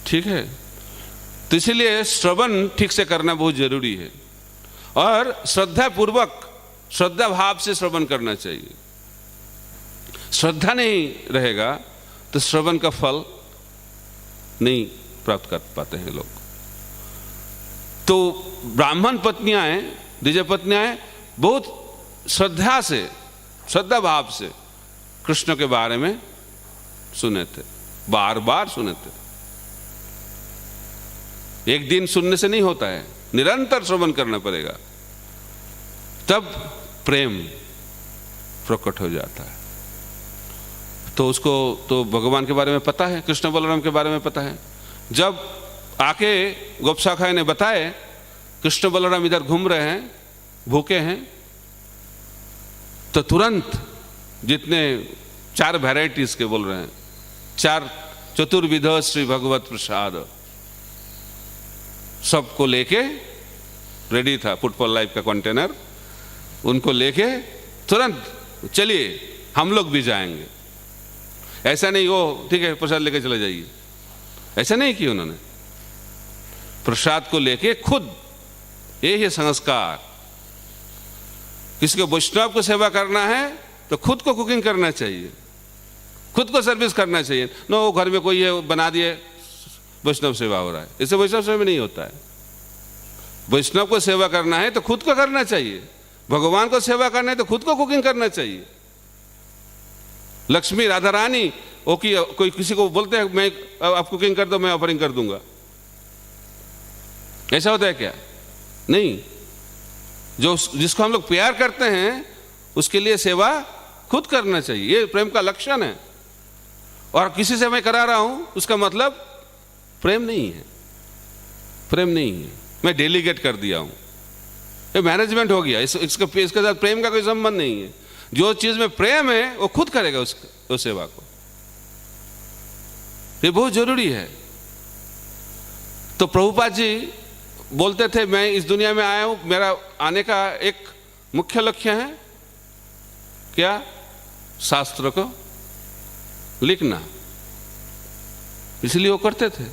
ठीक है। तो इसीलिए श्रवण ठीक से करना बहुत जरूरी है, और श्रद्धा पूर्वक, श्रद्धा भाव से श्रवण करना चाहिए। श्रद्धा नहीं रहेगा तो श्रवण का फल नहीं प्राप्त कर पाते हैं लोग। तो ब्राह्मण पत्नियां, द्विज पत्नियां बहुत श्रद्धा से, श्रद्धा भाव से कृष्ण के बारे में सुने थे, बार बार सुने थे। एक दिन सुनने से नहीं होता है, निरंतर श्रवण करना पड़ेगा, तब प्रेम प्रकट हो जाता है। तो उसको तो भगवान के बारे में पता है, कृष्ण बलराम के बारे में पता है। जब आके गोपशाखाय ने बताए कृष्ण बलराम इधर घूम रहे हैं, भूखे हैं, तो तुरंत जितने 4 वैरायटीज के बोल रहे हैं, 4 चतुर्विध श्री भगवत प्रसाद, सबको लेके रेडी था, फूड फॉर लाइफ का कंटेनर, उनको लेके तुरंत चलिए हम लोग भी जाएंगे। ऐसा नहीं हो ठीक है प्रसाद लेके चले जाइए, ऐसा नहीं किया उन्होंने। प्रसाद को लेके खुद, ये है संस्कार। किसी को वैष्णव को सेवा करना है तो खुद को कुकिंग करना चाहिए, खुद को सर्विस करना चाहिए। नो घर में कोई है बना दिए वैष्णव सेवा हो रहा है, इससे वैष्णव सेवा नहीं होता है। वैष्णव को सेवा करना है तो खुद को करना चाहिए, भगवान को सेवा करना है तो खुद को कुकिंग करना चाहिए। लक्ष्मी राधा रानी वो कि कोई किसी को बोलते हैं मैं आप कुकिंग कर दो मैं ऑफरिंग कर दूंगा, ऐसा होता है क्या? नहीं। जो जिसको हम लोग प्यार करते हैं उसके लिए सेवा खुद करना चाहिए, ये प्रेम का लक्षण है। और किसी से मैं करा रहा हूं उसका मतलब प्रेम नहीं है, प्रेम नहीं है, मैं डेलीगेट कर दिया हूं, ये मैनेजमेंट हो गया। इसके साथ प्रेम का कोई संबंध नहीं है। जो चीज में प्रेम है वो खुद करेगा उस सेवा को, ये बहुत जरूरी है। तो प्रभुपाद जी बोलते थे मैं इस दुनिया में आया हूं, मेरा आने का एक मुख्य लक्ष्य है क्या? शास्त्र को लिखना, इसलिए वो करते थे।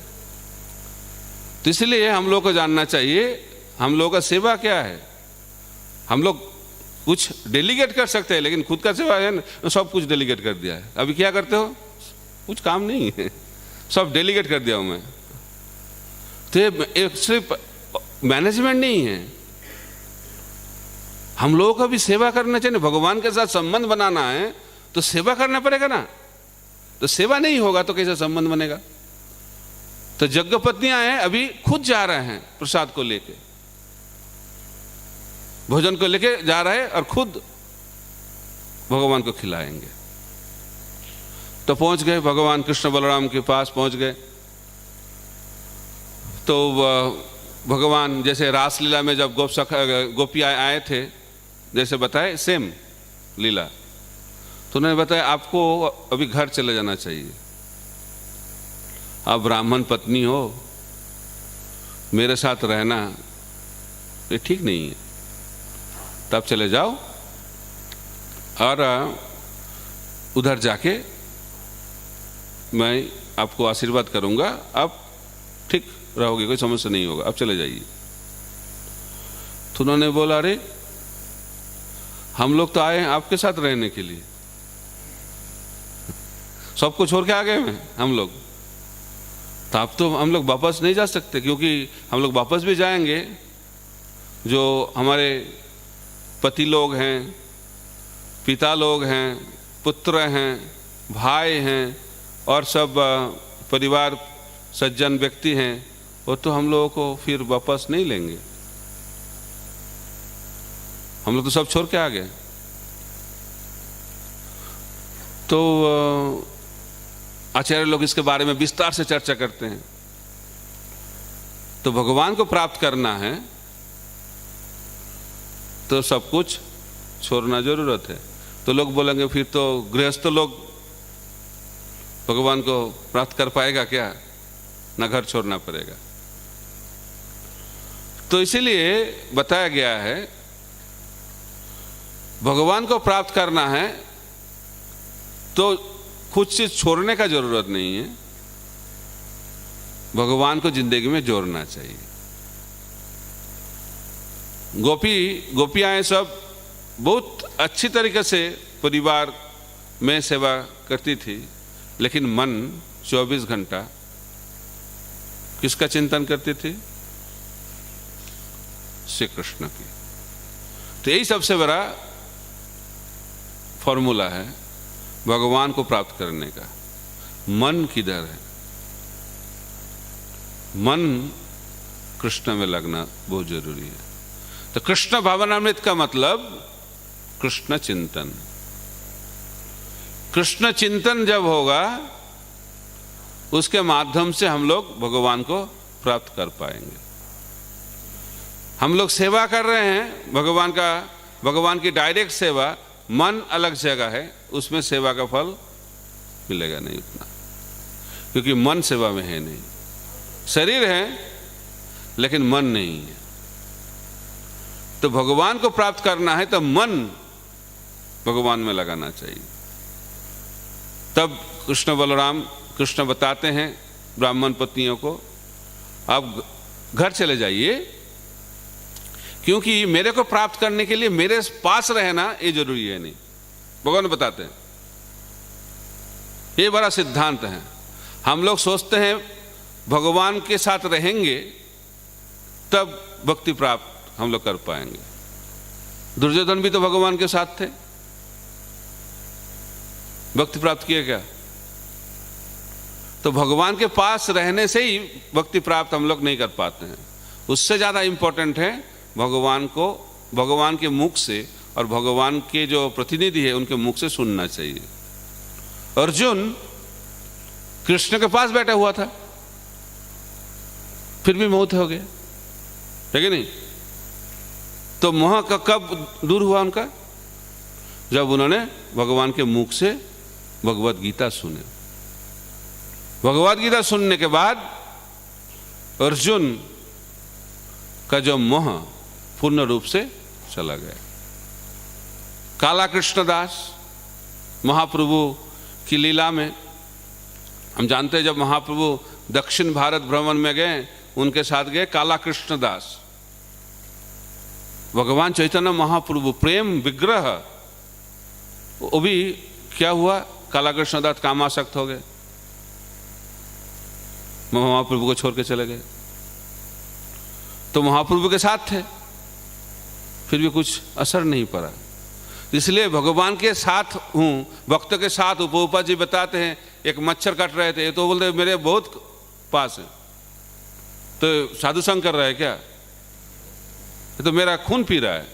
तो इसलिए हम लोग को जानना चाहिए हम लोगों का सेवा क्या है। हम लोग कुछ डेलीगेट कर सकते हैं, लेकिन खुद का सेवा है ना, सब कुछ डेलीगेट कर दिया है। अभी क्या करते हो? कुछ काम नहीं है, सब डेलीगेट कर दिया हूं मैं। तो ये सिर्फ मैनेजमेंट नहीं है, हम लोगों को भी सेवा करना चाहिए। भगवान के साथ संबंध बनाना है तो सेवा करना पड़ेगा ना, तो सेवा नहीं होगा तो कैसे संबंध बनेगा? तो यज्ञ पत्नियां हैं, अभी खुद जा रहे हैं प्रसाद को लेके, भोजन को लेके जा रहे हैं और खुद भगवान को खिलाएंगे। तो पहुंच गए भगवान कृष्ण बलराम के पास पहुंच गए। तो भगवान जैसे रासलीला में जब गोपियां आए थे, जैसे बताए सेम लीला, तो उन्होंने बताया आपको अभी घर चले जाना चाहिए, आप ब्राह्मण पत्नी हो, मेरे साथ रहना ये ठीक नहीं है, तब चले जाओ और उधर जाके मैं आपको आशीर्वाद करूंगा, आप ठीक रहोगे, कोई समस्या नहीं होगा, आप चले जाइए। तो उन्होंने बोला अरे हम लोग तो आए हैं आपके साथ रहने के लिए, सबको छोड़ के आ गए हैं हम लोग, तो अब तो हम लोग वापस नहीं जा सकते, क्योंकि हम लोग वापस भी जाएंगे जो हमारे पति लोग हैं, पिता लोग हैं, पुत्र हैं, भाई हैं और सब परिवार सज्जन व्यक्ति हैं, वो तो हम लोगों को फिर वापस नहीं लेंगे, हम लोग तो सब छोड़ के आ गए। तो आचार्य लोग इसके बारे में विस्तार से चर्चा करते हैं। तो भगवान को प्राप्त करना है तो सब कुछ छोड़ना जरूरत है। तो लोग बोलेंगे फिर तो गृहस्थ लोग भगवान को प्राप्त कर पाएगा क्या, ना घर छोड़ना पड़ेगा। तो इसीलिए बताया गया है भगवान को प्राप्त करना है तो कुछ चीज छोड़ने का जरूरत नहीं है, भगवान को जिंदगी में जोड़ना चाहिए। गोपियां सब बहुत अच्छी तरीके से परिवार में सेवा करती थी, लेकिन मन 24 घंटा किसका चिंतन करती थी? श्री कृष्ण की। तो यही सबसे बड़ा फॉर्मूला है भगवान को प्राप्त करने का। मन किधर है? मन कृष्ण में लगना बहुत जरूरी है। तो कृष्ण भावनामृत का मतलब कृष्ण चिंतन। कृष्ण चिंतन जब होगा उसके माध्यम से हम लोग भगवान को प्राप्त कर पाएंगे। हम लोग सेवा कर रहे हैं भगवान की डायरेक्ट सेवा, मन अलग जगह है, उसमें सेवा का फल मिलेगा नहीं उतना, क्योंकि मन सेवा में है नहीं। शरीर है लेकिन मन नहीं है। तो भगवान को प्राप्त करना है तो मन भगवान में लगाना चाहिए। तब कृष्ण बताते हैं ब्राह्मण पत्नियों को, आप घर चले जाइए, क्योंकि मेरे को प्राप्त करने के लिए मेरे पास रहना ये जरूरी है नहीं। भगवान बताते हैं, ये बड़ा सिद्धांत है। हम लोग सोचते हैं भगवान के साथ रहेंगे तब भक्ति प्राप्त हम लोग कर पाएंगे। दुर्योधन भी तो भगवान के साथ थे, भक्ति प्राप्त किए क्या? तो भगवान के पास रहने से ही भक्ति प्राप्त हम लोग नहीं कर पाते हैं। उससे ज़्यादा इंपॉर्टेंट है भगवान को, भगवान के मुख से और भगवान के जो प्रतिनिधि है उनके मुख से सुनना चाहिए। अर्जुन कृष्ण के पास बैठा हुआ था, फिर भी मोह हो गया, है कि नहीं? तो मोह का कब दूर हुआ उनका? जब उन्होंने भगवान के मुख से भगवत गीता सुने। भगवत गीता सुनने के बाद अर्जुन का जो मोह पूर्ण रूप से चला गया। काला कृष्णदास महाप्रभु की लीला में हम जानते हैं, जब महाप्रभु दक्षिण भारत भ्रमण में गए, उनके साथ गए काला कृष्णदास। भगवान चैतन्य महाप्रभु प्रेम विग्रह, वो भी क्या हुआ? काला कृष्णदास कामासक्त हो गए, महाप्रभु को छोड़ के चले गए। तो महाप्रभु के साथ थे, फिर भी कुछ असर नहीं पड़ा। इसलिए भगवान के साथ हूँ, भक्त के साथ। उपा जी बताते हैं, एक मच्छर काट रहे थे, तो बोलते मेरे बहुत पास है, तो साधु संग कर रहा है क्या? ये तो मेरा खून पी रहा है।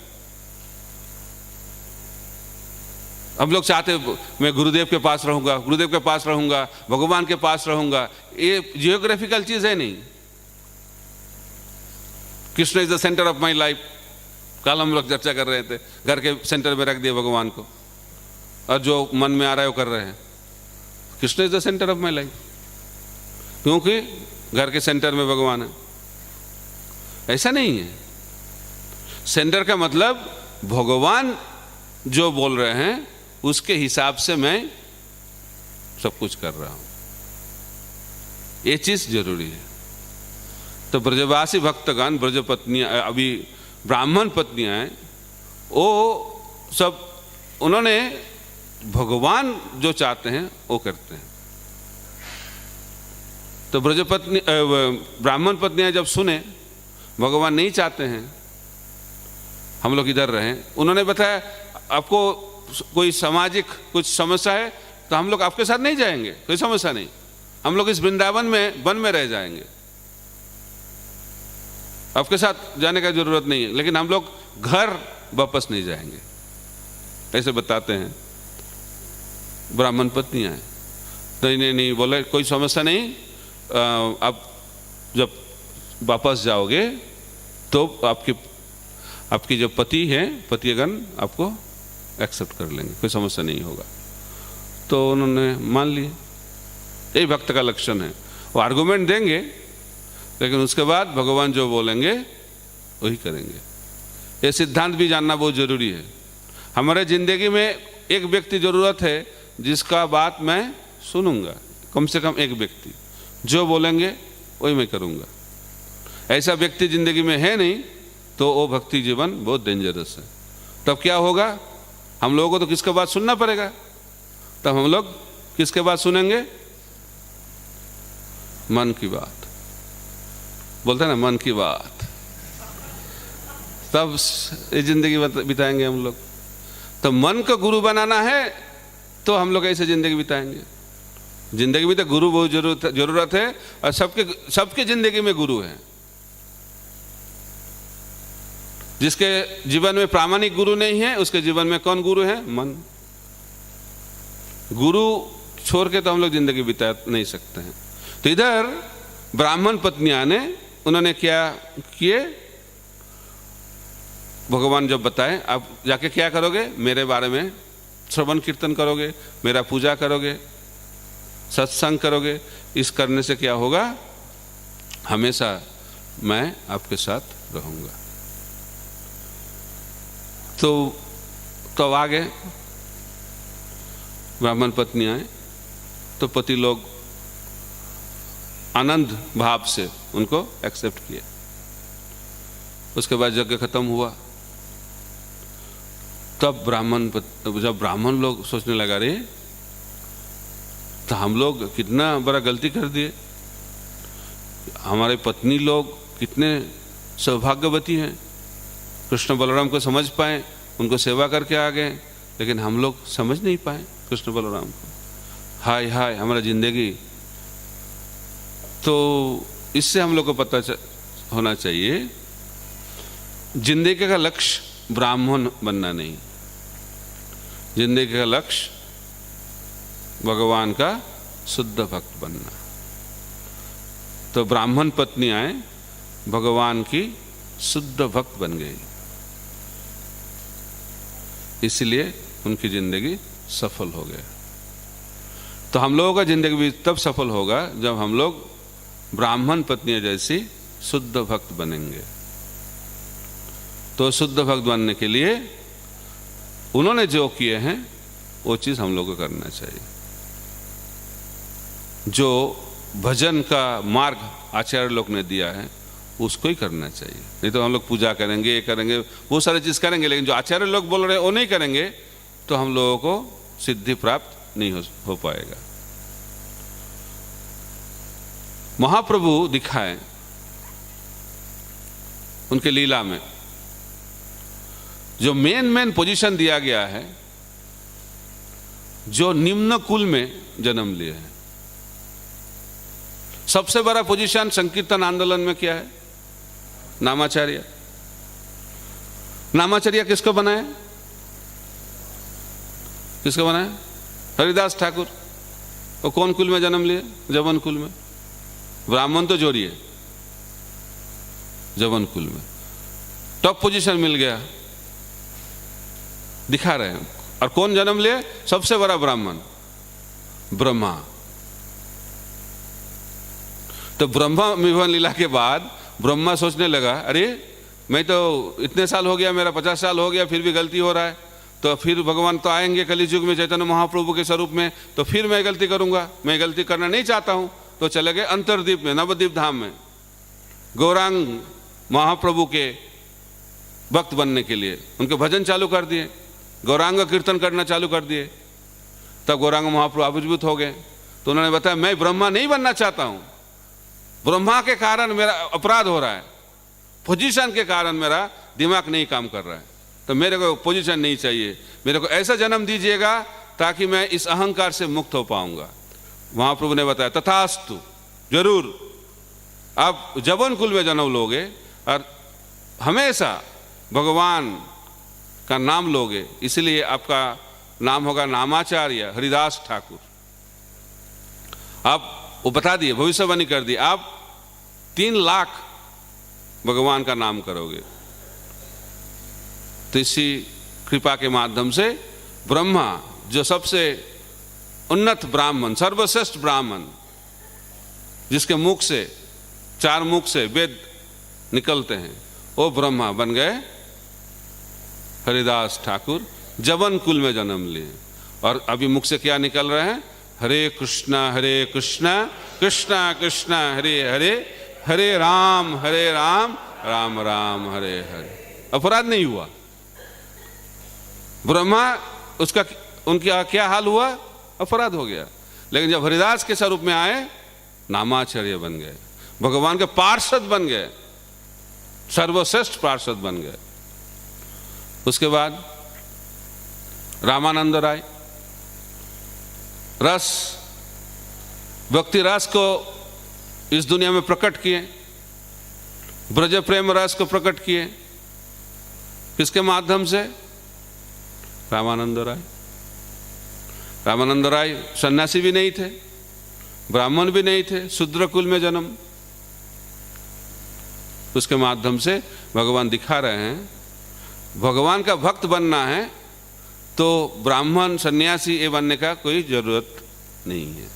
हम लोग चाहते मैं गुरुदेव के पास रहूंगा, गुरुदेव के पास रहूंगा, भगवान के पास रहूंगा। ये जियोग्राफिकल चीज है नहीं। Krishna is the centre of my life, कल हम लोग चर्चा कर रहे थे। घर के सेंटर में रख दिए भगवान को, और जो मन में आ रहा है वो कर रहे हैं। Krishna is the centre of my life, क्योंकि घर के सेंटर में भगवान है। ऐसा नहीं है। सेंटर का मतलब भगवान जो बोल रहे हैं उसके हिसाब से मैं सब कुछ कर रहा हूं, ये चीज जरूरी है। तो ब्रजवासी भक्तगण, ब्रज पत्नियां, अभी ब्राह्मण पत्नियां हैं, वो सब उन्होंने भगवान जो चाहते हैं वो करते हैं। तो ब्राह्मण पत्नियां जब सुने भगवान नहीं चाहते हैं हम लोग इधर रहें, उन्होंने बताया आपको कोई सामाजिक कुछ समस्या है तो हम लोग आपके साथ नहीं जाएंगे, कोई समस्या नहीं, हम लोग इस वृंदावन में वन में रह जाएंगे, आपके साथ जाने का जरूरत नहीं है, लेकिन हम लोग घर वापस नहीं जाएंगे। ऐसे बताते हैं ब्राह्मण पत्नियां हैं। तो इन्हें नहीं बोले कोई समस्या नहीं, आप जब वापस जाओगे तो आपकी जो पति हैं, पतिगण आपको एक्सेप्ट कर लेंगे, कोई समस्या नहीं होगा। तो उन्होंने मान लिए। यही भक्त का लक्षण है। वो आर्गुमेंट देंगे, लेकिन उसके बाद भगवान जो बोलेंगे वही करेंगे। ये सिद्धांत भी जानना बहुत जरूरी है। हमारे जिंदगी में एक व्यक्ति जरूरत है जिसका बात मैं सुनूंगा, कम से कम एक व्यक्ति जो बोलेंगे वही मैं करूंगा। ऐसा व्यक्ति जिंदगी में है नहीं तो वो भक्ति जीवन बहुत डेंजरस है। तब क्या होगा? हम लोगों को तो किसके बात सुनना पड़ेगा। तब हम लोग किसके बात सुनेंगे? मन की बात, बोलते हैं ना, मन की बात। तब ये जिंदगी बिताएंगे हम लोग। तो मन को गुरु बनाना है तो हम लोग ऐसे जिंदगी बिताएंगे। जिंदगी में तो गुरु बहुत जरूरत है, और सबके जिंदगी में गुरु है। जिसके जीवन में प्रामाणिक गुरु नहीं है उसके जीवन में कौन गुरु है? मन। गुरु छोड़ के तो हम लोग जिंदगी बिता नहीं सकते हैं। तो इधर ब्राह्मण पत्नियां ने, उन्होंने क्या किए? भगवान जब बताए आप जाके क्या करोगे? मेरे बारे में श्रवण कीर्तन करोगे, मेरा पूजा करोगे, सत्संग करोगे। इस करने से क्या होगा? हमेशा मैं आपके साथ रहूंगा। तो आगे ब्राह्मण पत्नियां, तो पति लोग आनंद भाव से उनको एक्सेप्ट किए। उसके बाद यज्ञ खत्म हुआ। तब जब ब्राह्मण लोग सोचने लगा, रे तो हम लोग कितना बड़ा गलती कर दिए। हमारे पत्नी लोग कितने सौभाग्यवती हैं, कृष्ण बलराम को समझ पाए, उनको सेवा करके आ गए, लेकिन हम लोग समझ नहीं पाए कृष्ण बलराम को। हाय हाय हमारा जिंदगी। तो इससे हम लोग को पता होना चाहिए जिंदगी का लक्ष्य ब्राह्मण बनना नहीं, जिंदगी का लक्ष्य भगवान का शुद्ध भक्त बनना। तो ब्राह्मण पत्नी आए, भगवान की शुद्ध भक्त बन गई, इसलिए उनकी जिंदगी सफल हो गया। तो हम लोगों का जिंदगी भी तब सफल होगा जब हम लोग ब्राह्मण पत्नियों जैसी शुद्ध भक्त बनेंगे। तो शुद्ध भक्त बनने के लिए उन्होंने जो किए हैं वो चीज हम लोग को करना चाहिए। जो भजन का मार्ग आचार्य लोग ने दिया है उसको ही करना चाहिए। नहीं तो हम लोग पूजा करेंगे, ये करेंगे, बहुत सारी चीज करेंगे, लेकिन जो आचार्य लोग बोल रहे हैं वो नहीं करेंगे तो हम लोगों को सिद्धि प्राप्त नहीं हो पाएगा। महाप्रभु दिखाए उनके लीला में जो मेन पोजीशन दिया गया है, जो निम्न कुल में जन्म लिए हैं। सबसे बड़ा पोजीशन संकीर्तन आंदोलन में क्या है? नामाचार्य। नामाचार्य किसको बनाए? किसको बनाए? हरिदास ठाकुर। वो कौन कुल में जन्म लिए? जवन कुल में। ब्राह्मण तो जोड़िए, जवन कुल में टॉप पोजीशन मिल गया, दिखा रहे हैं। और कौन जन्म लिए? सबसे बड़ा ब्राह्मण ब्रह्मा। तो ब्रह्मा विभन लीला के बाद ब्रह्मा सोचने लगा, अरे मैं तो इतने साल हो गया, मेरा 50 साल हो गया, फिर भी गलती हो रहा है, तो फिर भगवान तो आएंगे कलियुग में चैतन्य महाप्रभु के स्वरूप में, तो फिर मैं गलती करूंगा, मैं गलती करना नहीं चाहता हूं। तो चले गए अंतरद्वीप में, नवद्वीप धाम में, गौरांग महाप्रभु के भक्त बनने के लिए उनके भजन चालू कर दिए, गौरांग कीर्तन करना चालू कर दिए। तब गौरांग महाप्रभु आविर्भूत हो गए। तो उन्होंने बताया, मैं ब्रह्मा नहीं बनना चाहता हूं, ब्रह्मा के कारण मेरा अपराध हो रहा है, पोजीशन के कारण मेरा दिमाग नहीं काम कर रहा है, तो मेरे को पोजीशन नहीं चाहिए, मेरे को ऐसा जन्म दीजिएगा ताकि मैं इस अहंकार से मुक्त हो पाऊंगा। महाप्रभु ने बताया, तथास्तु, जरूर आप जवन कुल में जन्म लोगे और हमेशा भगवान का नाम लोगे, इसलिए आपका नाम होगा नामाचार्य हरिदास ठाकुर। आप वो बता दिए, भविष्यवाणी कर दी, आप 3 लाख भगवान का नाम करोगे। तो इसी कृपा के माध्यम से ब्रह्मा, जो सबसे उन्नत ब्राह्मण, सर्वश्रेष्ठ ब्राह्मण, जिसके मुख से 4 मुख से वेद निकलते हैं, वो ब्रह्मा बन गए हरिदास ठाकुर, जवन कुल में जन्म लिए। और अभी मुख से क्या निकल रहे हैं? हरे कृष्णा कृष्णा कृष्णा हरे हरे, हरे राम राम राम हरे हरे। अपराध नहीं हुआ। ब्रह्मा उसका उनका क्या हाल हुआ? अपराध हो गया। लेकिन जब हरिदास के स्वरूप में आए, नामाचार्य बन गए, भगवान के पार्षद बन गए, सर्वश्रेष्ठ पार्षद बन गए। उसके बाद रामानंद राय रस, भक्ति रस को इस दुनिया में प्रकट किए, ब्रज प्रेम रस को प्रकट किए। किसके माध्यम से? रामानंद राय। रामानंद राय सन्यासी भी नहीं थे, ब्राह्मण भी नहीं थे, शूद्र कुल में जन्म। उसके माध्यम से भगवान दिखा रहे हैं, भगवान का भक्त बनना है तो ब्राह्मण सन्यासी ये बनने का कोई जरूरत नहीं है।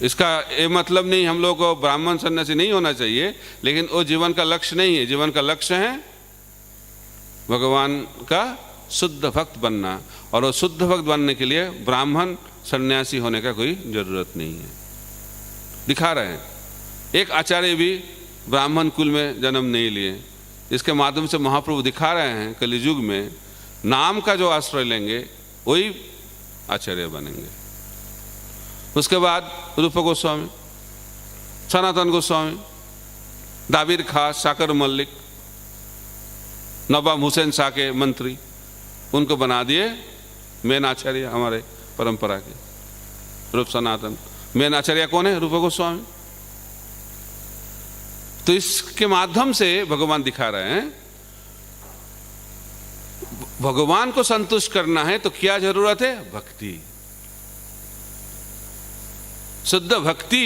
इसका ये मतलब नहीं हम लोग को ब्राह्मण सन्यासी नहीं होना चाहिए, लेकिन वो जीवन का लक्ष्य नहीं है। जीवन का लक्ष्य है भगवान का शुद्ध भक्त बनना, और वो शुद्ध भक्त बनने के लिए ब्राह्मण सन्यासी होने का कोई जरूरत नहीं है। दिखा रहे हैं, एक आचार्य भी ब्राह्मण कुल में जन्म नहीं लिए। इसके माध्यम से महाप्रभु दिखा रहे हैं कलियुग में नाम का जो आश्रय लेंगे वही आचार्य बनेंगे। उसके बाद रूप गोस्वामी, सनातन गोस्वामी, दाबिर खां, शाकर मलिक, नवाब हुसैन शाह के मंत्री, उनको बना दिए मेन आचार्य हमारे परंपरा के, रूप सनातन। मेन आचार्य कौन है? रूप गोस्वामी। तो इसके माध्यम से भगवान दिखा रहे हैं, भगवान को संतुष्ट करना है तो क्या जरूरत है? भक्ति। शुद्ध भक्ति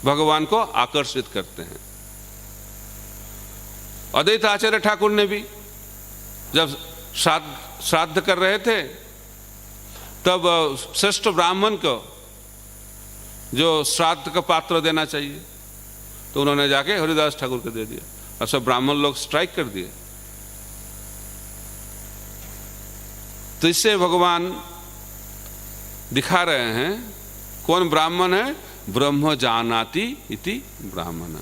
भगवान को आकर्षित करते हैं। अद्वैत आचार्य ठाकुर ने भी जब श्राद्ध कर रहे थे, तब श्रेष्ठ ब्राह्मण को जो श्राद्ध का पात्र देना चाहिए, तो उन्होंने जाके हरिदास ठाकुर को दे दिया, और सब ब्राह्मण लोग स्ट्राइक कर दिए। तो इससे भगवान दिखा रहे हैं कौन ब्राह्मण है? ब्रह्म जानाति इति ब्राह्मण।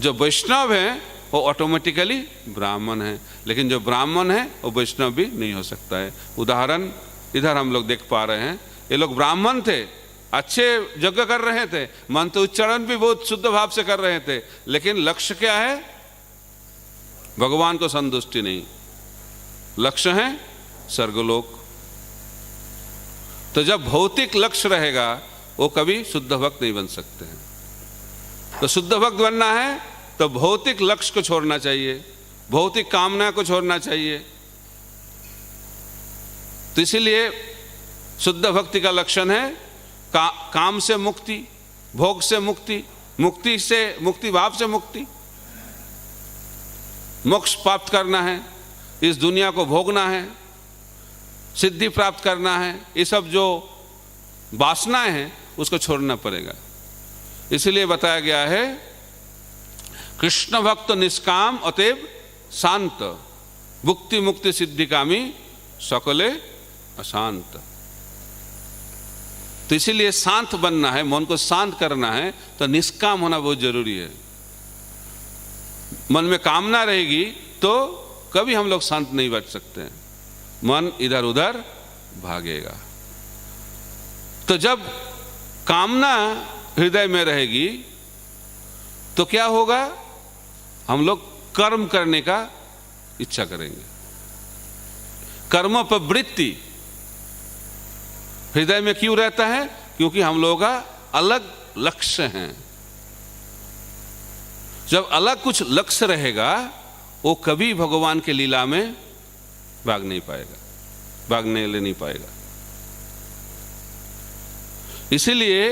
जो वैष्णव है वो ऑटोमेटिकली ब्राह्मण है, लेकिन जो ब्राह्मण है वो वैष्णव भी नहीं हो सकता है। उदाहरण इधर हम लोग देख पा रहे हैं, ये लोग ब्राह्मण थे, अच्छे यज्ञ कर रहे थे, मंत्र उच्चारण भी बहुत शुद्ध भाव से कर रहे थे, लेकिन लक्ष्य क्या है? भगवान को संतुष्टि नहीं, लक्ष्य है स्वर्गलोक। तो जब भौतिक लक्ष्य रहेगा वो कभी शुद्ध भक्त नहीं बन सकते हैं। तो शुद्ध भक्त बनना है तो भौतिक लक्ष्य को छोड़ना चाहिए, भौतिक कामना को छोड़ना चाहिए। तो इसीलिए शुद्ध भक्ति का लक्षण है काम से मुक्ति, भोग से मुक्ति, मुक्ति भाव से मुक्ति। मोक्ष प्राप्त करना है, इस दुनिया को भोगना है, सिद्धि प्राप्त करना है, ये सब जो वासनाएं हैं उसको छोड़ना पड़ेगा। इसलिए बताया गया है कृष्ण भक्त निष्काम अतएव शांत, भुक्ति मुक्ति सिद्धि कामी सकले अशांत। तो इसीलिए शांत बनना है, मन को शांत करना है तो निष्काम होना बहुत जरूरी है। मन में कामना रहेगी तो कभी हम लोग शांत नहीं बैठ सकते हैं, मन इधर उधर भागेगा। तो जब कामना हृदय में रहेगी तो क्या होगा? हम लोग कर्म करने का इच्छा करेंगे। कर्म प्रवृत्ति हृदय में क्यों रहता है? क्योंकि हम लोगों का अलग लक्ष्य है। जब अलग कुछ लक्ष्य रहेगा वो कभी भगवान के लीला में भागने ले नहीं पाएगा। इसीलिए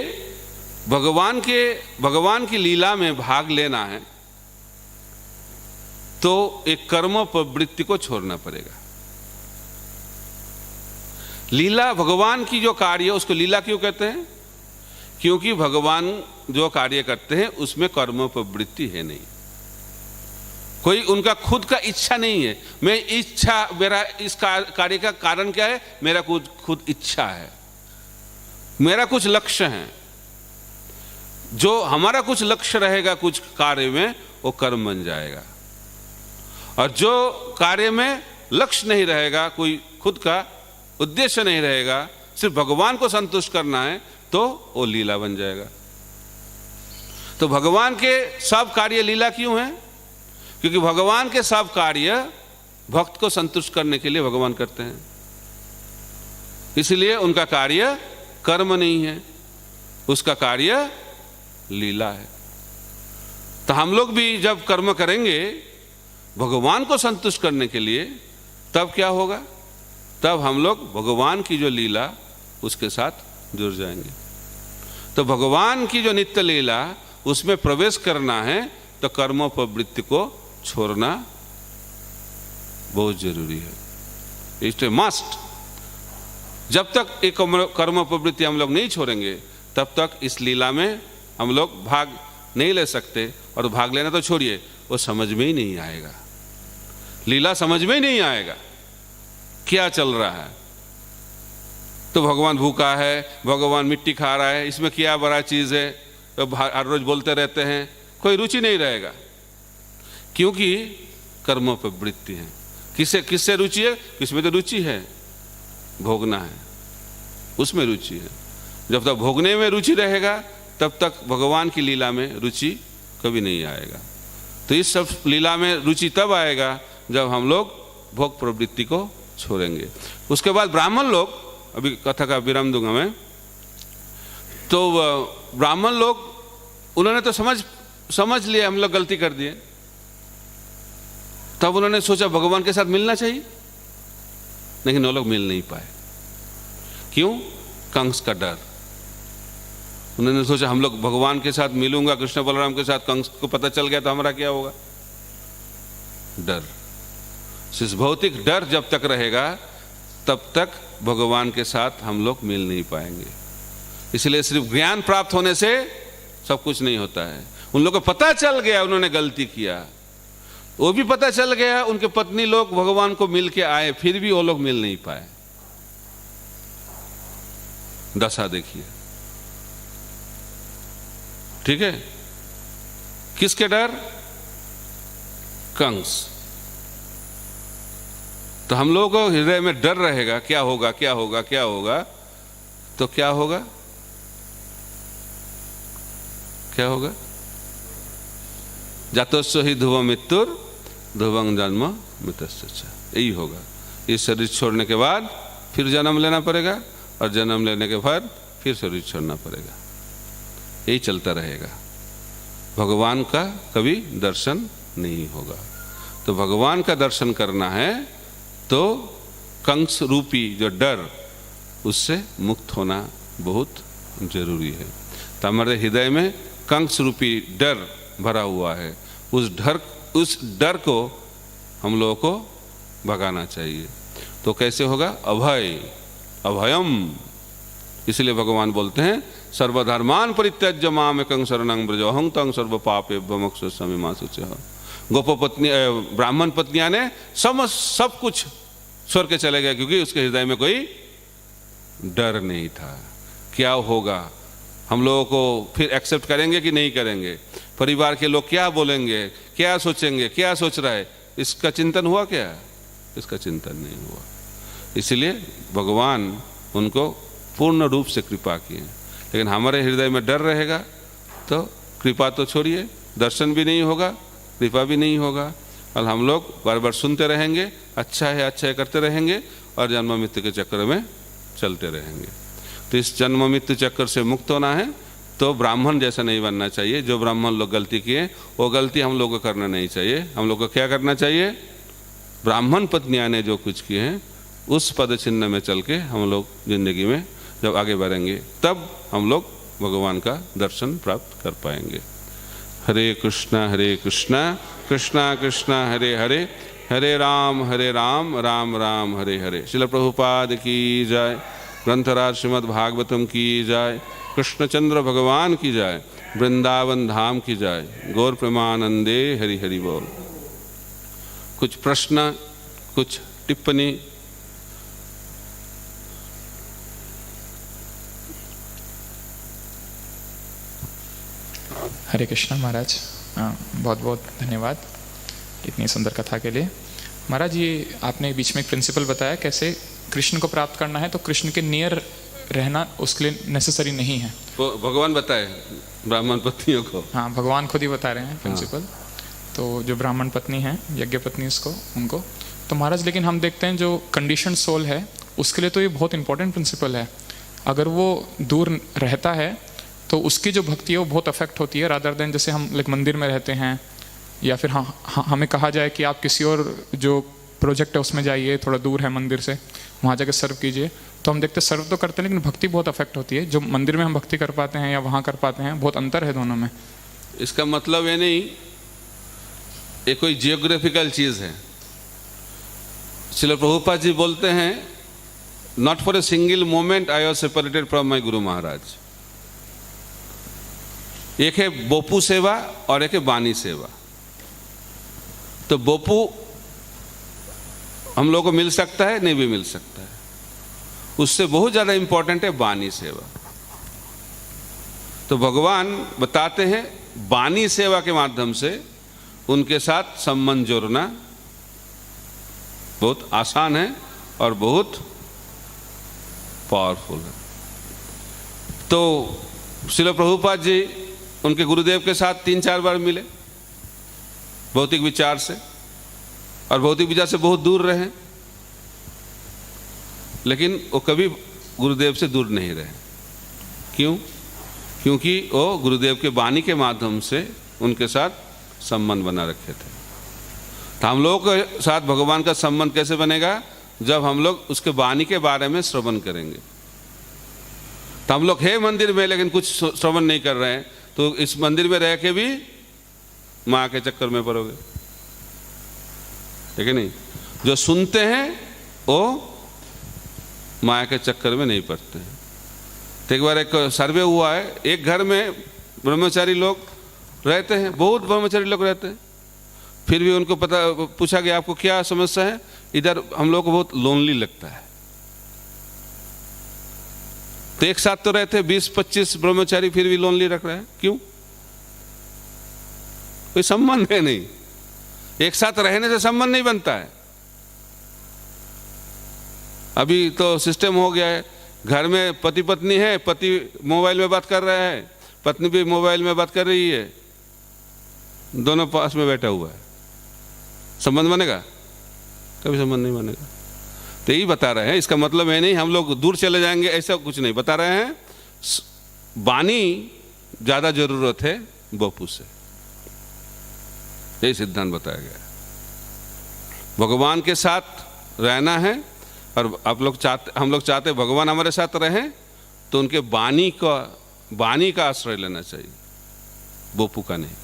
भगवान की लीला में भाग लेना है तो एक कर्म प्रवृत्ति को छोड़ना पड़ेगा। लीला भगवान की जो कार्य है उसको लीला क्यों कहते हैं? क्योंकि भगवान जो कार्य करते हैं उसमें कर्म प्रवृत्ति है नहीं, कोई उनका खुद का इच्छा नहीं है। मेरा इस कार्य का कारण क्या है? मेरा कुछ खुद इच्छा है, मेरा कुछ लक्ष्य है। जो हमारा कुछ लक्ष्य रहेगा कुछ कार्य में वो कर्म बन जाएगा, और जो कार्य में लक्ष्य नहीं रहेगा, कोई खुद का उद्देश्य नहीं रहेगा, सिर्फ भगवान को संतुष्ट करना है, तो वो लीला बन जाएगा। तो भगवान के सब कार्य लीला क्यों है? क्योंकि भगवान के सब कार्य भक्त को संतुष्ट करने के लिए भगवान करते हैं, इसलिए उनका कार्य कर्म नहीं है, उसका कार्य लीला है। तो हम लोग भी जब कर्म करेंगे भगवान को संतुष्ट करने के लिए, तब क्या होगा? तब हम लोग भगवान की जो लीला उसके साथ जुड़ जाएंगे। तो भगवान की जो नित्य लीला उसमें प्रवेश करना है तो कर्म प्रवृत्ति को छोड़ना बहुत जरूरी है। It's a must. जब तक एक कर्म प्रवृत्ति हम लोग नहीं छोड़ेंगे तब तक इस लीला में हम लोग भाग नहीं ले सकते, और भाग लेना तो छोड़िए, वो समझ में ही नहीं आएगा, लीला समझ में ही नहीं आएगा क्या चल रहा है। तो भगवान भूखा है, भगवान मिट्टी खा रहा है, इसमें क्या बड़ा चीज़ है, तो हर रोज बोलते रहते हैं, कोई रुचि नहीं रहेगा, क्योंकि कर्म प्रवृत्ति है। किससे रुचि है? किसमें तो रुचि है, भोगना है, उसमें रुचि है। जब तक भोगने में रुचि रहेगा तब तक भगवान की लीला में रुचि कभी नहीं आएगा। तो इस सब लीला में रुचि तब आएगा जब हम लोग भोग प्रवृत्ति को छोड़ेंगे। उसके बाद ब्राह्मण लोग, अभी कथा का विराम दूंगा मैं, तो ब्राह्मण लोग उन्होंने तो समझ लिया हम लोग गलती कर दिए, तब उन्होंने सोचा भगवान के साथ मिलना चाहिए, लेकिन वो लोग मिल नहीं पाए। क्यों? कंस का डर। उन्होंने सोचा हम लोग भगवान के साथ मिलूंगा, कृष्ण बलराम के साथ, कंस को पता चल गया तो हमारा क्या होगा? डर। इस भौतिक डर जब तक रहेगा तब तक भगवान के साथ हम लोग मिल नहीं पाएंगे। इसलिए सिर्फ ज्ञान प्राप्त होने से सब कुछ नहीं होता है। उन लोगों को पता चल गया उन्होंने गलती किया, वो भी पता चल गया, उनके पत्नी लोग भगवान को मिल के आए, फिर भी वो लोग मिल नहीं पाए। दशा देखिए, ठीक है। किसके डर? कंस। तो हम लोगों को हृदय में डर रहेगा, क्या होगा क्या होगा क्या होगा, तो क्या होगा? क्या होगा? जातस्व ही ध्रुव मृत्युर ध्रुवं जन्म मृतस्य च, यही होगा। इस शरीर छोड़ने के बाद फिर जन्म लेना पड़ेगा, और जन्म लेने के बाद फिर शरीर छोड़ना पड़ेगा। यही चलता रहेगा। भगवान का कभी दर्शन नहीं होगा। तो भगवान का दर्शन करना है तो कंस रूपी जो डर, उससे मुक्त होना बहुत जरूरी है। तो हमारे हृदय में कंस रूपी डर भरा हुआ है, उस डर को हम लोगों को भगाना चाहिए। तो कैसे होगा? अभय, अभयम। इसलिए भगवान बोलते हैं सर्वधर्मान परित्यज्य माम एकं शरणं व्रज अहं तं सर्व पापेभ्यो मोक्षयिष्यामि मा शुचः। गोपपत्नी ब्राह्मण पत्नियां ने सब कुछ छोड़ के चले गए, क्योंकि उसके हृदय में कोई डर नहीं था। क्या होगा, हम लोगों को फिर एक्सेप्ट करेंगे कि नहीं करेंगे, परिवार के लोग क्या बोलेंगे, क्या सोचेंगे, क्या सोच रहा है, इसका चिंतन हुआ क्या? इसका चिंतन नहीं हुआ। इसलिए भगवान उनको पूर्ण रूप से कृपा किए। लेकिन हमारे हृदय में डर रहेगा तो कृपा तो छोड़िए, दर्शन भी नहीं होगा, कृपा भी नहीं होगा, और हम लोग बार बार सुनते रहेंगे, अच्छा है करते रहेंगे, और जन्म मृत्यु के चक्र में चलते रहेंगे। तो इस जन्म मृत्यु चक्कर से मुक्त होना है तो ब्राह्मण जैसा नहीं बनना चाहिए। जो ब्राह्मण लोग गलती किए वो गलती हम लोग को करना नहीं चाहिए। हम लोग को क्या करना चाहिए? ब्राह्मण पत्नियां ने जो कुछ किए हैं उस पद चिन्ह में चल के हम लोग जिंदगी में जब आगे बढ़ेंगे तब हम लोग भगवान का दर्शन प्राप्त कर पाएंगे। हरे कृष्णा कृष्णा कृष्णा हरे हरे, हरे राम राम राम हरे हरे। श्रील प्रभुपाद की जय, ग्रंथराज श्रीमद् भागवतम की जय, कृष्णचंद्र भगवान की जय, वृंदावन धाम की जय, गौर प्रेमानंदे हरि हरि बोल। कुछ प्रश्न, कुछ टिप्पणी? हरे कृष्णा महाराज, बहुत बहुत धन्यवाद इतनी सुंदर कथा के लिए। महाराज, ये आपने बीच में एक प्रिंसिपल बताया कैसे कृष्ण को प्राप्त करना है, तो कृष्ण के नियर रहना उसके लिए नेसेसरी नहीं है। भगवान बताए ब्राह्मण पत्नियों को। हाँ, भगवान खुद ही बता रहे हैं प्रिंसिपल। तो जो ब्राह्मण पत्नी है, यज्ञ पत्नी उनको तो महाराज, लेकिन हम देखते हैं जो कंडीशन सोल है उसके लिए तो ये बहुत इंपॉर्टेंट प्रिंसिपल है। अगर वो दूर रहता है तो उसकी जो भक्ति है वो बहुत अफेक्ट होती है, रादर देन जैसे हम लाइक मंदिर में रहते हैं, या फिर हमें कहा जाए कि आप किसी और जो प्रोजेक्ट है उसमें जाइए, थोड़ा दूर है मंदिर से, वहाँ जाकर सर्व कीजिए। तो हम देखते सर्व तो करते हैं लेकिन भक्ति बहुत अफेक्ट होती है। जो मंदिर में हम भक्ति कर पाते हैं या वहाँ कर पाते हैं, बहुत अंतर है दोनों में। इसका मतलब ये नहीं ये कोई जियोग्राफिकल चीज़ है। श्रील प्रभुपाद जी बोलते हैं, not for a single moment I was separated from my Guru Maharaj. एक है बोपू सेवा और एक है बानी सेवा। तो बोपू हम लोगों को मिल सकता है, नहीं भी मिल सकता है, उससे बहुत ज़्यादा इंपॉर्टेंट है बानी सेवा। तो भगवान बताते हैं बानी सेवा के माध्यम से उनके साथ संबंध जोड़ना बहुत आसान है और बहुत पावरफुल है। तो श्रील प्रभुपाद जी उनके गुरुदेव के साथ 3-4 बार मिले भौतिक विचार से, और भौतिक विचार से बहुत दूर रहे, लेकिन वो कभी गुरुदेव से दूर नहीं रहे। क्यों? क्योंकि वो गुरुदेव के वाणी के माध्यम से उनके साथ संबंध बना रखे थे। तो हम लोगों के साथ भगवान का संबंध कैसे बनेगा? जब हम लोग उसके वाणी के बारे में श्रवण करेंगे। तो हम लोग है मंदिर में लेकिन कुछ श्रवण नहीं कर रहे हैं, तो इस मंदिर में रह के भी माँ के चक्कर में पड़ोगे, ठीक है नहीं? जो सुनते हैं वो माया के चक्कर में नहीं पड़ते हैं। तो एक बार एक सर्वे हुआ है, एक घर में ब्रह्मचारी लोग रहते हैं, बहुत ब्रह्मचारी लोग रहते हैं, फिर भी उनको पूछा गया आपको क्या समस्या है? इधर हम लोग को बहुत लोनली लगता है। तो एक साथ तो रहते 20-25 ब्रह्मचारी, फिर भी लोनली रख रहे हैं, क्यों? कोई संबंध है नहीं, एक साथ रहने से संबंध नहीं बनता है। अभी तो सिस्टम हो गया है, घर में पति पत्नी है, पति मोबाइल में बात कर रहा है, पत्नी भी मोबाइल में बात कर रही है, दोनों पास में बैठा हुआ है, संबंध बनेगा? कभी संबंध नहीं बनेगा। तो यही बता रहे हैं, इसका मतलब है नहीं हम लोग दूर चले जाएंगे, ऐसा कुछ नहीं बता रहे हैं। वाणी ज्यादा जरूरत है बपू से, यही सिद्धांत बताया गया है। भगवान के साथ रहना है, और हम लोग चाहते भगवान हमारे साथ रहें, तो उनके वाणी का आश्रय लेना चाहिए, बपू का नहीं,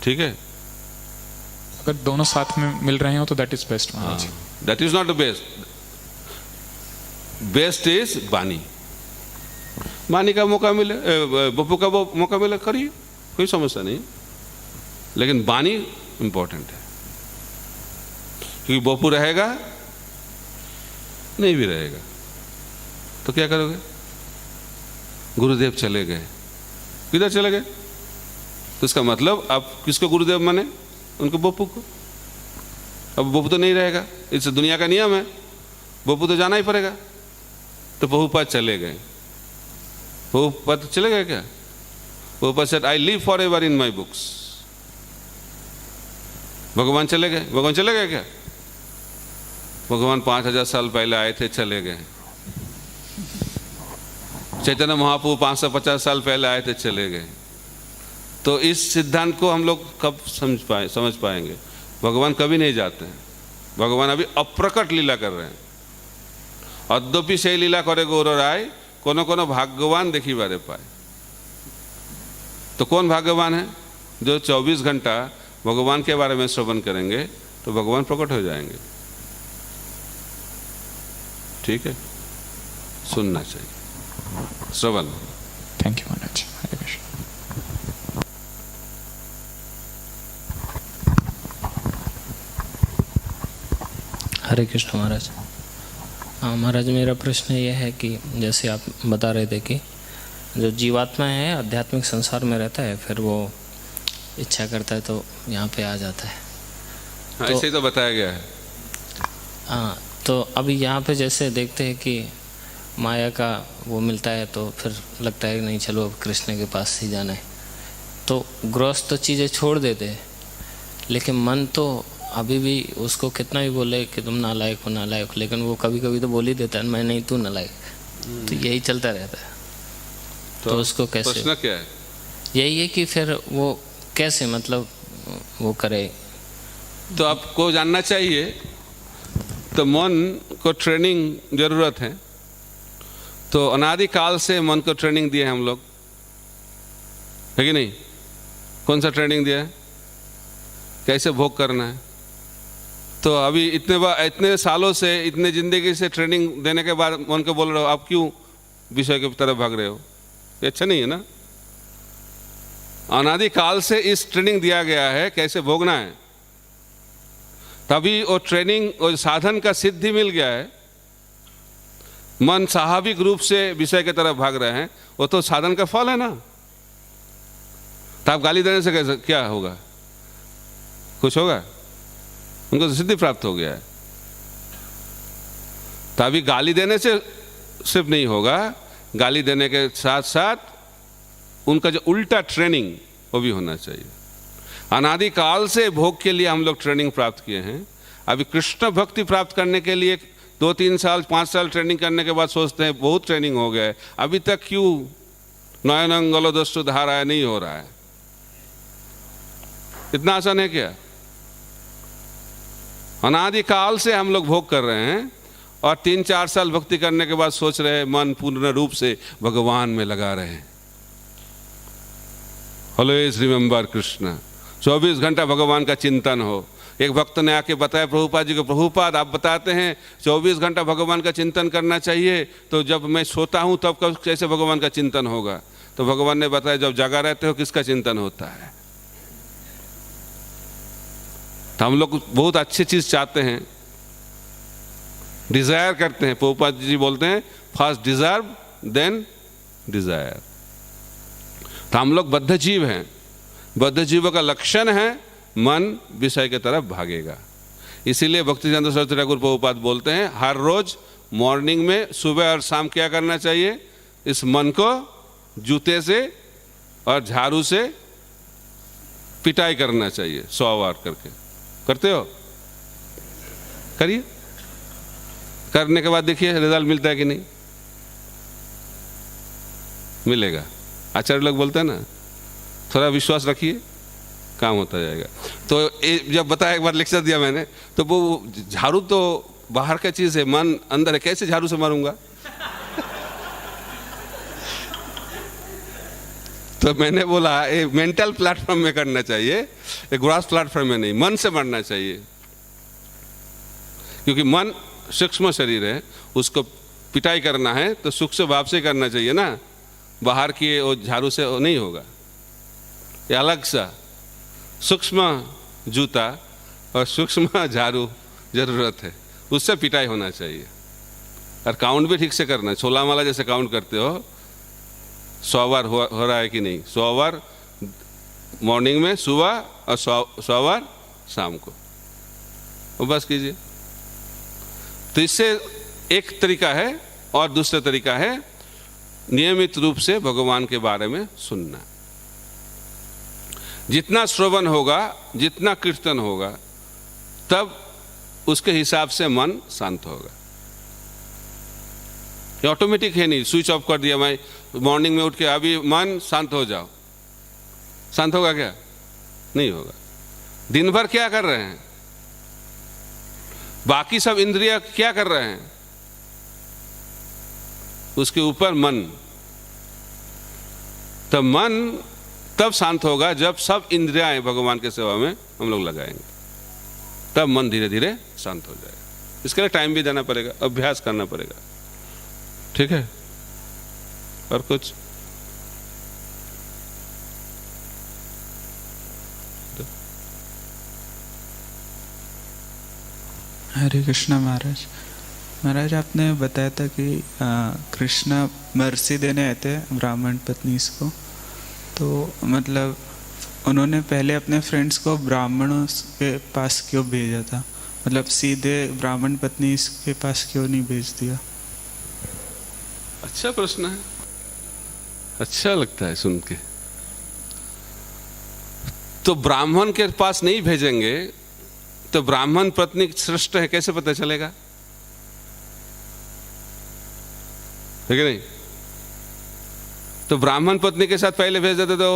ठीक है? अगर दोनों साथ में मिल रहे हो तो that is best. That is not the best, best is वाणी। वाणी का मौका मिले, बपू का वो मौका मिले, करिए, कोई समस्या नहीं, लेकिन वाणी इंपॉर्टेंट है। क्योंकि बपू रहेगा नहीं भी रहेगा तो क्या करोगे? गुरुदेव चले गए, किधर चले गए? तो इसका मतलब आप किसको गुरुदेव माने? उनको बपू को। अब बपू तो नहीं रहेगा, इस दुनिया का नियम है, बपू तो जाना ही पड़ेगा। तो प्रभुपाद चले गए, प्रभुपाद चले गए क्या? Prabhupada said I live for ever in my books. भगवान चले गए, भगवान चले गए क्या? भगवान 5000 साल पहले आए थे, चले गए। चैतन्य महाप्रभु 550 साल पहले आए थे, चले गए। तो इस सिद्धांत को हम लोग कब समझ पाएंगे? भगवान कभी नहीं जाते हैं, भगवान अभी अप्रकट लीला कर रहे हैं। अद्यपि से लीला करे गौर राय, कोनो कोनो भाग्यवान देखी बारे पाए। तो कौन भाग्यवान है? जो 24 घंटा भगवान के बारे में श्रवण करेंगे तो भगवान प्रकट हो जाएंगे, ठीक है? सुनना चाहिए, श्रवण। थैंक यू महाराज। हरे कृष्ण। हरे कृष्ण महाराज। महाराज मेरा प्रश्न ये है कि जैसे आप बता रहे थे कि जो जीवात्मा है आध्यात्मिक संसार में रहता है, फिर वो इच्छा करता है तो यहाँ पे आ जाता है। हाँ, ऐसे ही तो बताया गया है। हाँ, तो अभी यहाँ पे जैसे देखते हैं कि माया का वो मिलता है तो फिर लगता है नहीं चलो अब कृष्ण के पास ही जाना है, तो गृहस्थ तो चीज़ें छोड़ देते हैं, लेकिन मन तो अभी भी उसको कितना भी बोले कि तुम नालायक हो नालायक हो, लेकिन वो कभी कभी तो बोल ही देता है मैं नहीं तू नालायक। तो यही चलता रहता है। तो उसको कैसे? प्रश्न क्या है? यही है कि फिर वो कैसे मतलब वो करे। तो आपको जानना चाहिए, तो मन को ट्रेनिंग जरूरत है। तो अनादिकाल से मन को ट्रेनिंग दिए हम लोग, है कि नहीं? कौन सा ट्रेनिंग दिया है? कैसे भोग करना है। तो अभी इतने सालों से, इतने जिंदगी से ट्रेनिंग देने के बाद मन को बोल रहे हो आप क्यों विषय की तरफ भाग रहे हो? ये अच्छा नहीं है ना। अनादिकाल से इस ट्रेनिंग दिया गया है कैसे भोगना है, तभी वो ट्रेनिंग और साधन का सिद्धि मिल गया है। मन स्वाभाविक रूप से विषय की तरफ भाग रहे हैं, वो तो साधन का फल है ना। तो आप गाली देने से कैसे क्या होगा? कुछ होगा? उनको तो सिद्धि प्राप्त हो गया है। तो अभी गाली देने से सिर्फ नहीं होगा, गाली देने के साथ साथ उनका जो उल्टा ट्रेनिंग वो भी होना चाहिए। अनादिकाल से भोग के लिए हम लोग ट्रेनिंग प्राप्त किए हैं। अभी कृष्ण भक्ति प्राप्त करने के लिए 2-3 साल 5 साल ट्रेनिंग करने के बाद सोचते हैं बहुत ट्रेनिंग हो गया है, अभी तक क्यों नयनंगलोदस्सु धाराय नहीं हो रहा है? इतना आसान है क्या? अनादिकाल से हम लोग भोग कर रहे हैं और 3-4 साल भक्ति करने के बाद सोच रहे हैं, मन पूर्ण रूप से भगवान में लगा रहे हैं। ऑलवेज रिमेंबर कृष्ण, 24 घंटा भगवान का चिंतन हो। एक भक्त ने आके बताया प्रभुपाद जी को, प्रभुपाद आप बताते हैं 24 घंटा भगवान का चिंतन करना चाहिए, तो जब मैं सोता हूं तब कैसे भगवान का चिंतन होगा? तो भगवान ने बताया जब जगा रहते हो किसका चिंतन होता है? तो हम लोग बहुत अच्छी चीज चाहते हैं, डिजायर करते हैं। प्रभुपाद जी बोलते हैं फर्स्ट डिजर्व देन डिजायर। तो हम लोग बद्ध जीव हैं। बद्ध जीवों का लक्षण है मन विषय की तरफ भागेगा। इसीलिए भक्तिसिद्धांत सरस्वती ठाकुर प्रभुपाद बोलते हैं हर रोज मॉर्निंग में सुबह और शाम क्या करना चाहिए? इस मन को जूते से और झाड़ू से पिटाई करना चाहिए 100 बार करके। करते हो? करिए, करने के बाद देखिए रिजल्ट मिलता है कि नहीं। मिलेगा। आचार्य लोग बोलते हैं ना, थोड़ा विश्वास रखिए काम होता जाएगा। तो जब बताया एक बार लेक्चर दिया मैंने, तो वो झाड़ू तो बाहर का चीज है, मन अंदर है, कैसे झाड़ू से मारूंगा? तो मैंने बोला ये मेंटल प्लेटफॉर्म में करना चाहिए, एक ग्रॉस प्लेटफॉर्म में नहीं, मन से मरना चाहिए। क्योंकि मन सूक्ष्म शरीर है, उसको पिटाई करना है तो सूक्ष्म भाव से करना चाहिए ना, बाहर की वो झाड़ू से वो नहीं होगा। ये अलग सा सूक्ष्म जूता और सूक्ष्म झाड़ू जरूरत है, उससे पिटाई होना चाहिए। और काउंट भी ठीक से करना है, 16 माला जैसे काउंट करते हो 100 बार हो रहा है कि नहीं? 100 बार मॉर्निंग में सुबह और 100 बार शाम को, वो बस कीजिए। तो इससे एक तरीका है, और दूसरा तरीका है नियमित रूप से भगवान के बारे में सुनना। जितना श्रवण होगा, जितना कीर्तन होगा, तब उसके हिसाब से मन शांत होगा। ये ऑटोमेटिक है नहीं, स्विच ऑफ कर दिया मैं मॉर्निंग में उठ के अभी मन शांत हो जाओ, शांत होगा क्या? नहीं होगा। दिन भर क्या कर रहे हैं? बाकी सब इंद्रिय क्या कर रहे हैं? उसके ऊपर मन। तो मन तब शांत होगा जब सब इंद्रियां भगवान के सेवा में हम लोग लगाएंगे, तब मन धीरे धीरे शांत हो जाएगा। इसके लिए टाइम भी देना पड़ेगा, अभ्यास करना पड़ेगा। ठीक है? और कुछ? हरे कृष्णा महाराज। महाराज आपने बताया था कि कृष्णा मर्सी देने आए थे ब्राह्मण पत्नी को, तो मतलब उन्होंने पहले अपने फ्रेंड्स को ब्राह्मणों के पास क्यों भेजा था? मतलब सीधे ब्राह्मण पत्नी के पास क्यों नहीं भेज दिया? अच्छा प्रश्न है, अच्छा लगता है सुन के। तो ब्राह्मण के पास नहीं भेजेंगे तो ब्राह्मण पत्नी श्रेष्ठ है कैसे पता चलेगा? है कि नहीं? तो ब्राह्मण पत्नी के साथ पहले भेज देते तो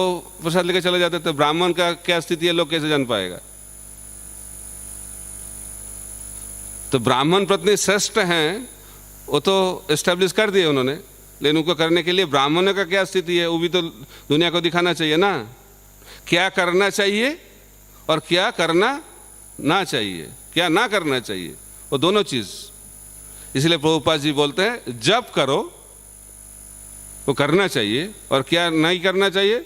प्रसाद लेके चले जाते, तो ब्राह्मण का क्या स्थिति है लोग कैसे जान पाएगा? तो ब्राह्मण पत्नी श्रेष्ठ हैं वो तो एस्टेब्लिश कर दिए उन्होंने, लेकिन उनको करने के लिए ब्राह्मणों का क्या स्थिति है वो भी तो दुनिया को दिखाना चाहिए ना। क्या करना चाहिए और क्या करना ना चाहिए, क्या ना करना चाहिए, वो दोनों चीज। इसलिए प्रभुपाद जी बोलते हैं जब करो वो करना चाहिए, और क्या नहीं करना चाहिए?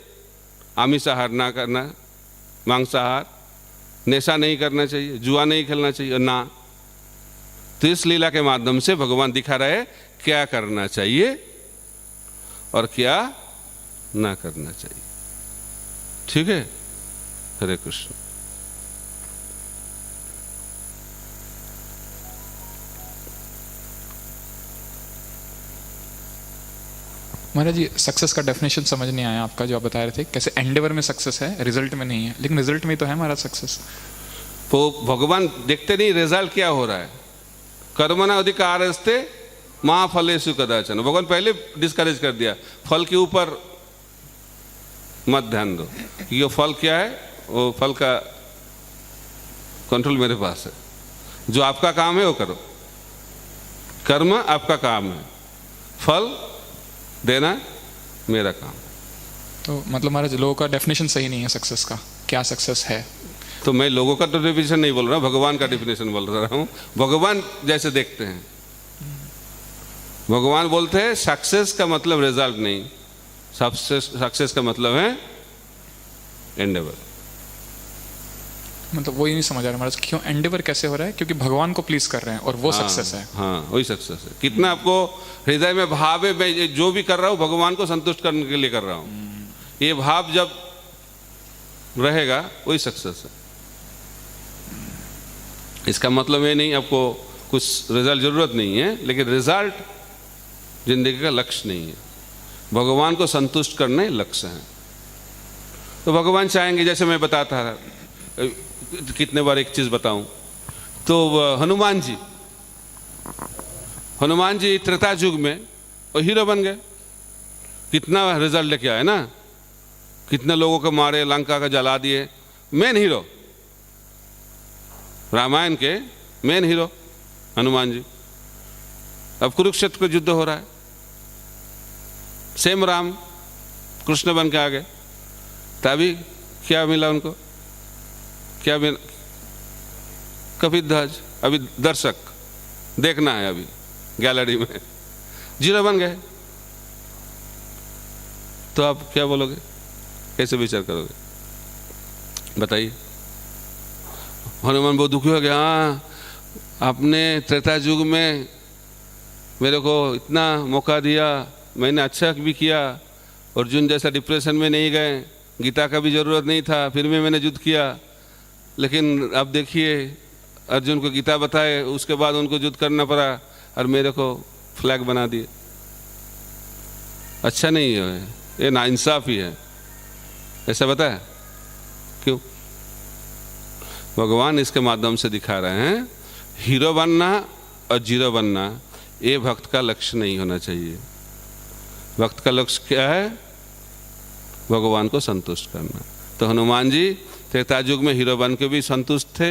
आमिषाहार ना करना, मांसाहार, नेशा नहीं करना चाहिए, जुआ नहीं खेलना चाहिए ना। तो इस लीला के माध्यम से भगवान दिखा रहे क्या करना चाहिए और क्या ना करना चाहिए। ठीक है? हरे कृष्ण। महाराज जी सक्सेस का डेफिनेशन समझ नहीं आया आपका, जो आप बता रहे थे कैसे एंडेवर में सक्सेस है, रिजल्ट में नहीं है, लेकिन रिजल्ट में तो है महाराज सक्सेस। वो भगवान देखते नहीं रिजल्ट क्या हो रहा है। कर्मणा अधिकारस्ते मां फलेषु कदाचन, भगवान पहले डिस्करेज कर दिया, फल के ऊपर मत ध्यान दो, ये फल क्या है, वो फल का कंट्रोल मेरे पास है, जो आपका काम है वो करो, कर्म आपका काम है, फल देना मेरा काम। तो मतलब महाराज लोगों का डेफिनेशन सही नहीं है सक्सेस का, क्या सक्सेस है? तो मैं लोगों का तो डेफिनेशन नहीं बोल रहा, भगवान का डेफिनेशन बोल रहा हूँ। भगवान जैसे देखते हैं, भगवान बोलते हैं सक्सेस का मतलब रिजल्ट नहीं, सक्सेस का मतलब है एंडेवर। मतलब वो ही नहीं समझ आ रहा महाराज, क्यों एंडेवर कैसे हो रहा है? क्योंकि भगवान को प्लीज कर रहे हैं और वो सक्सेस है। हाँ वही सक्सेस है। कितना आपको हृदय में भाव है, मैं जो भी कर रहा हूँ भगवान को संतुष्ट करने के लिए कर रहा हूँ, ये भाव जब रहेगा वही सक्सेस है। इसका मतलब ये नहीं आपको कुछ रिजल्ट जरूरत नहीं है, लेकिन रिजल्ट जिंदगी का लक्ष्य नहीं है, भगवान को संतुष्ट करने लक्ष्य है। तो भगवान चाहेंगे, जैसे मैं बताता था, कितने बार एक चीज बताऊं, तो हनुमान जी त्रेता युग में वो हीरो बन गए, कितना रिजल्ट लेके आए ना, कितने लोगों को मारे, लंका का जला दिए, मेन हीरो, रामायण के मेन हीरो हनुमान जी। अब कुरुक्षेत्र का युद्ध हो रहा है, सेम राम कृष्ण बन के आ गए, तभी क्या मिला उनको, क्या मिला? कपिध्वज। अभी दर्शक देखना है, अभी गैलरी में जीरो बन गए, तो आप क्या बोलोगे, कैसे विचार करोगे, बताइए। हनुमान बहुत दुखी हो गया, हाँ आपने त्रेता युग में मेरे को इतना मौका दिया, मैंने अच्छा भी किया, अर्जुन जैसा डिप्रेशन में नहीं गए, गीता का भी जरूरत नहीं था, फिर भी मैंने युद्ध किया, लेकिन अब देखिए अर्जुन को गीता बताए, उसके बाद उनको युद्ध करना पड़ा और मेरे को फ्लैग बना दिए। अच्छा नहीं है, ये नाइंसाफी है, ऐसा बताया क्यों? भगवान इसके माध्यम से दिखा रहे हैं, हीरो बनना और जीरो बनना ये भक्त का लक्ष्य नहीं होना चाहिए। भक्त का लक्ष्य क्या है? भगवान को संतुष्ट करना। तो हनुमान जी त्रेता युग में हीरो बन के भी संतुष्ट थे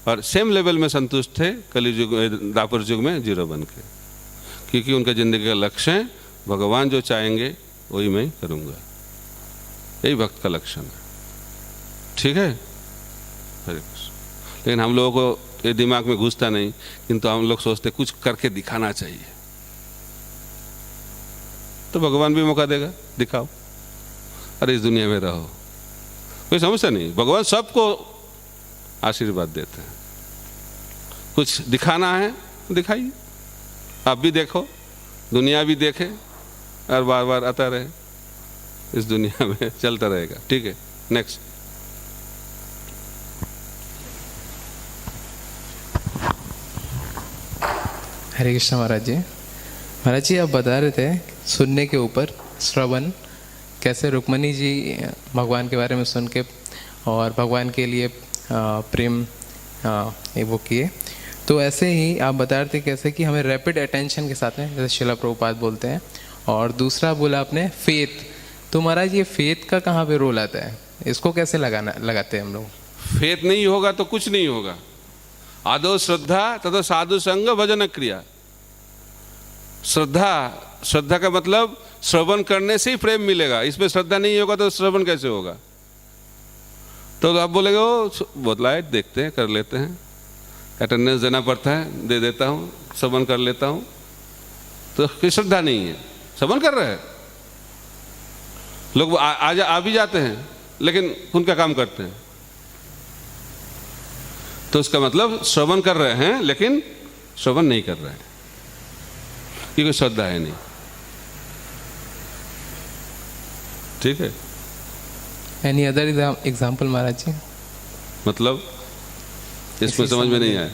और सेम लेवल में संतुष्ट थे कलयुग द्वापर युग में जीरो बन के, क्योंकि उनका जिंदगी का लक्ष्य है भगवान जो चाहेंगे वही मैं करूँगा, यही भक्त का लक्षण है। ठीक है, हरे कृष्ण। लेकिन हम लोगों को ये दिमाग में घुसता नहीं, किंतु हम लोग सोचते कुछ करके दिखाना चाहिए, तो भगवान भी मौका देगा, दिखाओ, अरे इस दुनिया में रहो, कोई समस्या नहीं। भगवान सबको आशीर्वाद देते हैं, कुछ दिखाना है दिखाइए, आप भी देखो, दुनिया भी देखे और बार बार आता रहे, इस दुनिया में चलता रहेगा। ठीक है, नेक्स्ट। हरे कृष्ण महाराज जी। महाराज जी आप बता रहे थे सुनने के ऊपर श्रवण, कैसे रुक्मणी जी भगवान के बारे में सुन के और भगवान के लिए प्रेम वो किए, तो ऐसे ही आप बता रहे थे कैसे कि हमें रैपिड अटेंशन के साथ में, जैसे शिला प्रभुपाद बोलते हैं, और दूसरा बोला आपने फेथ। तो महाराज ये फेथ का कहाँ पे रोल आता है, इसको कैसे लगाते हैं हम लोग? फेथ नहीं होगा तो कुछ नहीं होगा। आदो श्रद्धा तथा साधु संग भजन क्रिया। श्रद्धा का मतलब श्रवण करने से ही प्रेम मिलेगा, इसमें श्रद्धा नहीं होगा तो श्रवण कैसे होगा? तो आप बोलेगे वो बतलाए, देखते हैं, कर लेते हैं, अटेंडेंस देना पड़ता है, दे देता हूँ, श्रवण कर लेता हूँ, तो कोई श्रद्धा नहीं है। श्रवण कर रहे हैं लोग, आ भी जाते हैं, लेकिन उनका काम करते हैं, तो उसका मतलब श्रवण कर रहे हैं लेकिन श्रवण नहीं कर रहे हैं, क्योंकि श्रद्धा है नहीं। ठीक है, एनी अदर एग्जाम्पल महाराज जी? मतलब इसमें समझ में नहीं आया।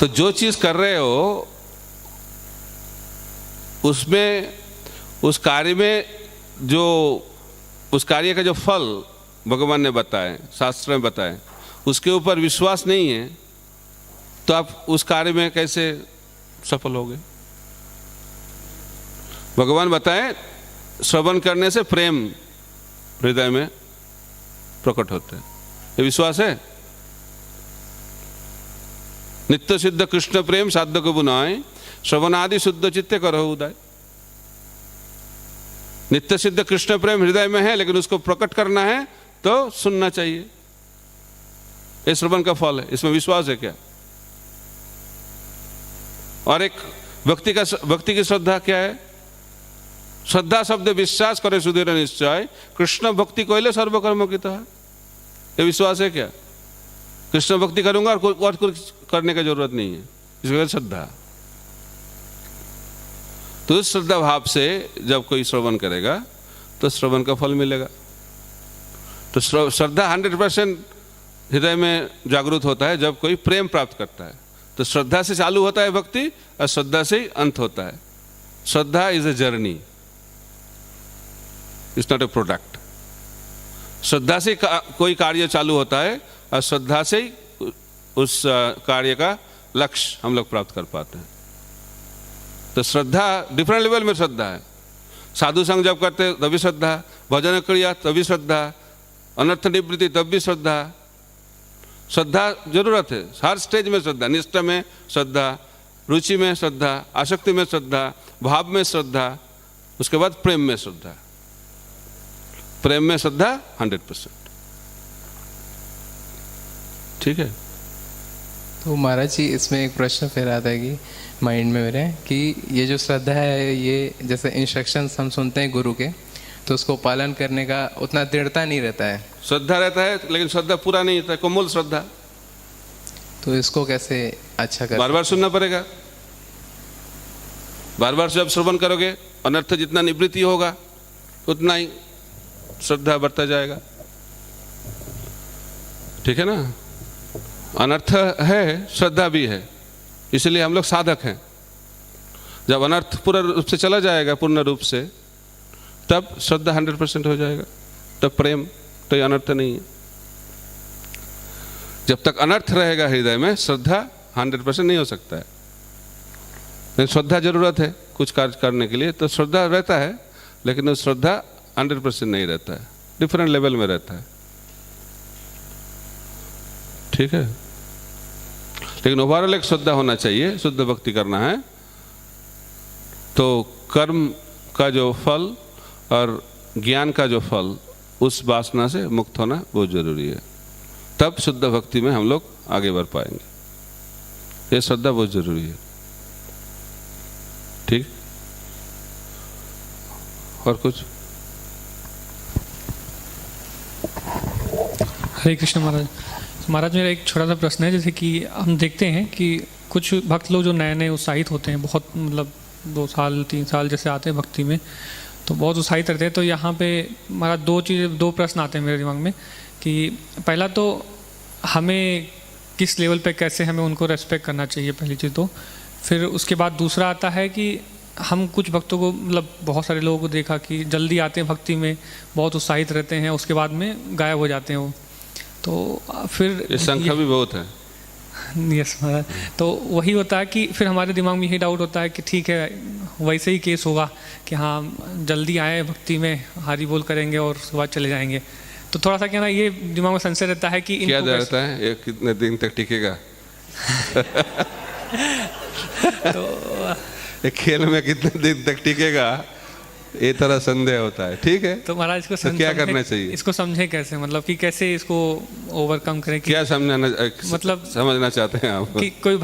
तो जो चीज कर रहे हो उसमें उस कार्य में जो उस कार्य का जो फल भगवान ने बताए, शास्त्र में बताए, उसके ऊपर विश्वास नहीं है तो आप उस कार्य में कैसे सफल होगे? भगवान बताए श्रवण करने से प्रेम हृदय में प्रकट होते हैं। ये विश्वास है? नित्य सिद्ध कृष्ण प्रेम साध्य को बुनाए, श्रवण आदि शुद्ध चित्ते करो उदय। नित्य सिद्ध कृष्ण प्रेम हृदय में है, लेकिन उसको प्रकट करना है तो सुनना चाहिए। ये श्रवण का फल है, इसमें विश्वास है क्या? और एक भक्ति की श्रद्धा क्या है? श्रद्धा शब्द विश्वास करे सुधीर निश्चय, कृष्ण भक्ति कोइले सर्वकर्म की तो है। ये विश्वास है क्या? कृष्ण भक्ति करूंगा और कुछ करने की जरूरत नहीं है, इसको श्रद्धा। तो इस श्रद्धा भाव से जब कोई श्रवण करेगा तो श्रवण का फल मिलेगा। तो श्रद्धा 100% हृदय में जागृत होता है जब कोई प्रेम प्राप्त करता है। तो श्रद्धा से चालू होता है भक्ति और श्रद्धा से ही अंत होता है। श्रद्धा is a journey, it's not a product. श्रद्धा से कोई कार्य चालू होता है और श्रद्धा से ही उस कार्य का लक्ष्य हम लोग प्राप्त कर पाते हैं। तो श्रद्धा डिफरेंट लेवल में श्रद्धा है। साधु संग जब करते तभी श्रद्धा, भजन क्रिया तभी श्रद्धा, अनर्थ निवृत्ति तब भी श्रद्धा। श्रद्धा जरूरत है हर स्टेज में। श्रद्धा निष्ठा में श्रद्धा, रुचि में श्रद्धा, आसक्ति में श्रद्धा, भाव में श्रद्धा, उसके बाद प्रेम में श्रद्धा। प्रेम में श्रद्धा 100%। ठीक है। तो महाराज जी इसमें एक प्रश्न फिर आता है कि माइंड में मेरे कि ये जो श्रद्धा है, ये जैसे इंस्ट्रक्शंस हम सुनते हैं गुरु के, तो उसको पालन करने का उतना दृढ़ता नहीं रहता है। श्रद्धा रहता है लेकिन श्रद्धा पूरा नहीं होता है, कोमल श्रद्धा। तो इसको कैसे अच्छा कर? बार बार सुनना पड़ेगा। बार बार जब श्रवण करोगे अनर्थ जितना निवृत्ति होगा उतना ही श्रद्धा बढ़ता जाएगा। ठीक है ना? अनर्थ है, श्रद्धा भी है, इसलिए हम लोग साधक हैं। जब अनर्थ पूरा रूप से चला जाएगा, पूर्ण रूप से, तब श्रद्धा 100% हो जाएगा, तब प्रेम, तो ये अनर्थ नहीं है। जब तक अनर्थ रहेगा हृदय में, श्रद्धा 100% नहीं हो सकता है। लेकिन श्रद्धा जरूरत है कुछ कार्य करने के लिए, तो श्रद्धा रहता है, लेकिन उस श्रद्धा 100% नहीं रहता है, डिफरेंट लेवल में रहता है। ठीक है? लेकिन ओवरऑल एक श्रद्धा होना चाहिए। शुद्ध भक्ति करना है तो कर्म का जो फल और ज्ञान का जो फल, उस वासना से मुक्त होना बहुत जरूरी है। तब शुद्ध भक्ति में हम लोग आगे बढ़ पाएंगे। ये श्रद्धा बहुत जरूरी है। ठीक? और कुछ? हरे कृष्ण महाराज। महाराज मेरा एक छोटा सा प्रश्न है, जैसे कि हम देखते हैं कि कुछ भक्त लोग जो नए नए उत्साहित होते हैं, बहुत मतलब 2 साल 3 साल जैसे आते हैं भक्ति में, तो बहुत उत्साहित रहते हैं। तो यहाँ पे महाराज 2 प्रश्न आते हैं मेरे दिमाग में कि पहला तो हमें किस लेवल पे कैसे हमें उनको रेस्पेक्ट करना चाहिए, पहली चीज़ तो। फिर उसके बाद दूसरा आता है कि हम कुछ भक्तों को, मतलब बहुत सारे लोगों को देखा कि जल्दी आते हैं भक्ति में, बहुत उत्साहित रहते हैं, उसके बाद में गायब हो जाते हैं वो। तो फिर ये संख्या भी बहुत है। यस महाराज। तो वही होता है कि फिर हमारे दिमाग में यही डाउट होता है कि ठीक है, वैसे ही केस होगा कि हाँ जल्दी आए भक्ति में, हारी बोल करेंगे और उसके बाद चले जाएंगे। तो थोड़ा सा क्या ना, ये दिमाग में संशय रहता है कि क्या रहता है, ये कितने दिन तक टिकेगा? तो ये खेल में कितने दिन तक टिकेगा, ये तरह संदेह होता है। ठीक है? तो महाराज इसको तो क्या करना चाहिए? इसको समझे कैसे, मतलब कि कैसे इसको ओवरकम करें? क्या समझना, मतलब समझना चाहते हैं आप? कि कोई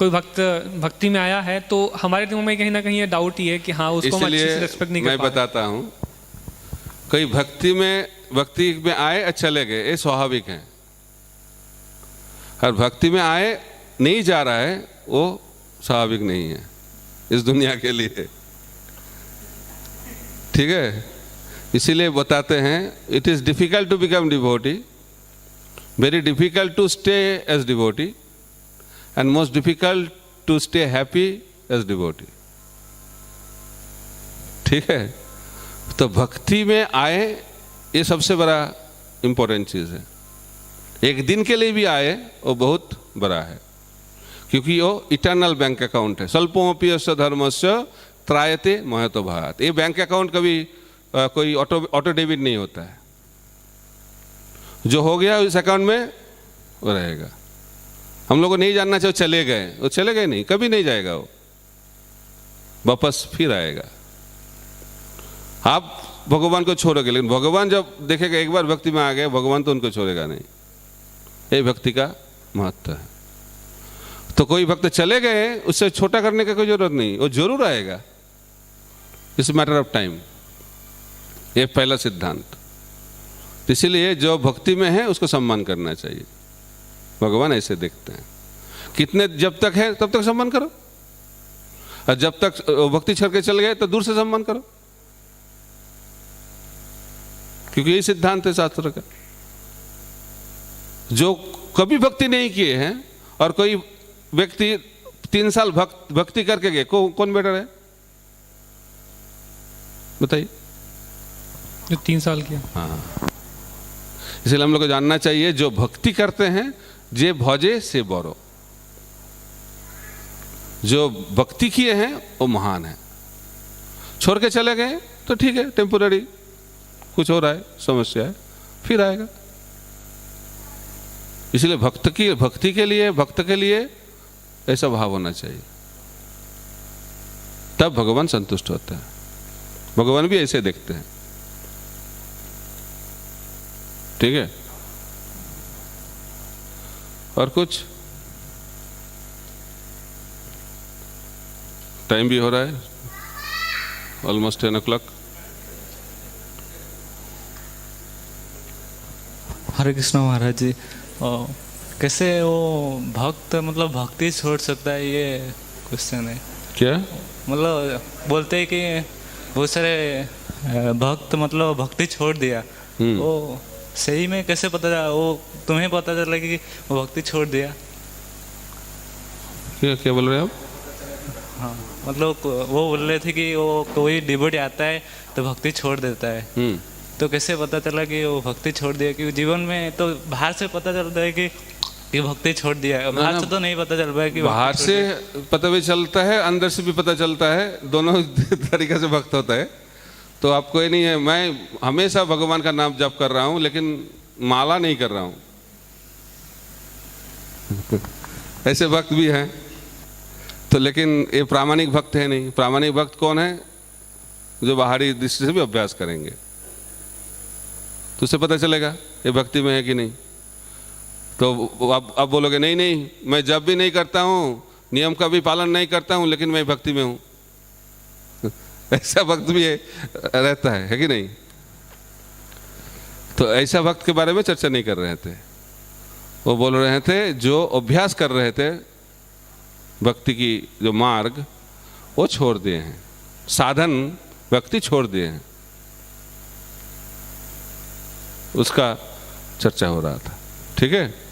भक्त भक्ति में आया है तो हमारे दिमाग में कहीं ना कहीं ये डाउट ही है कि हाँ उसको हम अच्छे से रिस्पेक्ट नहीं कर पा रहे। मैं बताता हूँ, कोई भक्ति में आए और चले गए, ये स्वाभाविक है। और भक्ति में आए नहीं जा रहा है, वो स्वाभाविक नहीं है इस दुनिया के लिए। ठीक है? इसीलिए बताते हैं, it is difficult to become devotee, very difficult to stay as devotee, and most difficult to stay happy as devotee. ठीक है, तो भक्ति में आए, ये सबसे बड़ा इम्पोर्टेंट चीज़ है। एक दिन के लिए भी आए वो बहुत बड़ा है, क्योंकि वो इटर्नल बैंक अकाउंट है। स्वल्पोमपि यस्य धर्मस्य त्रायते महतो भात। ये बैंक अकाउंट कभी कोई ऑटो डेबिट नहीं होता है। जो हो गया इस अकाउंट में वो रहेगा। हम लोग को नहीं जानना चाहिए चले गए, वो चले गए नहीं, कभी नहीं जाएगा, वो वापस फिर आएगा। आप भगवान को छोड़ोगे, लेकिन भगवान जब देखेगा एक बार भक्ति में आ गए, भगवान तो उनको छोड़ेगा नहीं। ये भक्ति का महत्व है। तो कोई भक्त चले गए, उससे छोटा करने का कोई जरूरत नहीं, वो जरूर आएगा। It's matter of time. ये पहला सिद्धांत। इसीलिए जो भक्ति में है उसको सम्मान करना चाहिए। भगवान ऐसे देखते हैं। कितने जब तक है तब तक सम्मान करो, और जब तक भक्ति छोड़ के चल गए तो दूर से सम्मान करो, क्योंकि यही सिद्धांत है शास्त्र का। जो कभी भक्ति नहीं किए हैं और कोई व्यक्ति 3 साल भक्ति करके गए, कौन बेटर है बताइए? जो 3 साल किया। हाँ, इसलिए हम लोग को जानना चाहिए, जो भक्ति करते हैं जे भजे से बरो। जो भक्ति किए हैं वो महान है। छोड़ के चले गए तो ठीक है, टेम्पोररी कुछ हो रहा है, समस्या है, फिर आएगा। इसलिए भक्ति के लिए, भक्त के लिए ऐसा भाव होना चाहिए, तब भगवान संतुष्ट होता है। भगवान भी ऐसे देखते हैं। ठीक है, और कुछ? टाइम भी हो रहा है, ऑलमोस्ट 10 o'clock। हरे कृष्ण महाराज जी, कैसे वो भक्त मतलब भक्ति छोड़ सकता है, ये क्वेश्चन है। क्या मतलब बोलते हैं कि बहुत सारे भक्त मतलब भक्ति छोड़ दिया, वो सही में कैसे पता चला? वो तुम्हें पता चला कि वो भक्ति छोड़ दिया? क्या बोल रहे हैं आप? हाँ, मतलब वो बोल रहे थे कि वो कोई डिवोटी आता है तो भक्ति छोड़ देता है, तो कैसे पता चला कि वो भक्ति छोड़ दिया? क्योंकि जीवन में तो बाहर से पता चलता है कि भक्ति छोड़ दिया है, बाहर से तो नहीं पता चल रहा है कि बाहर से पता भी चलता है, अंदर से भी पता चलता है, दोनों तरीके से भक्त होता है। तो आपको ये नहीं है, मैं हमेशा भगवान का नाम जप कर रहा हूं लेकिन माला नहीं कर रहा हूं, ऐसे भक्त भी हैं। तो लेकिन ये प्रामाणिक भक्त है नहीं। प्रामाणिक भक्त कौन है? जो बाहरी दृष्टि से भी अभ्यास करेंगे, तो उससे पता चलेगा ये भक्ति में है कि नहीं। तो आप बोलोगे नहीं नहीं, मैं जब भी नहीं करता हूँ, नियम का भी पालन नहीं करता हूँ, लेकिन मैं भक्ति में हूँ। ऐसा भक्त भी रहता है कि नहीं? तो ऐसा भक्त के बारे में चर्चा नहीं कर रहे थे। वो बोल रहे थे जो अभ्यास कर रहे थे भक्ति की, जो मार्ग वो छोड़ दिए हैं, साधन भक्ति छोड़ दिए हैं, उसका चर्चा हो रहा था। ठीक है।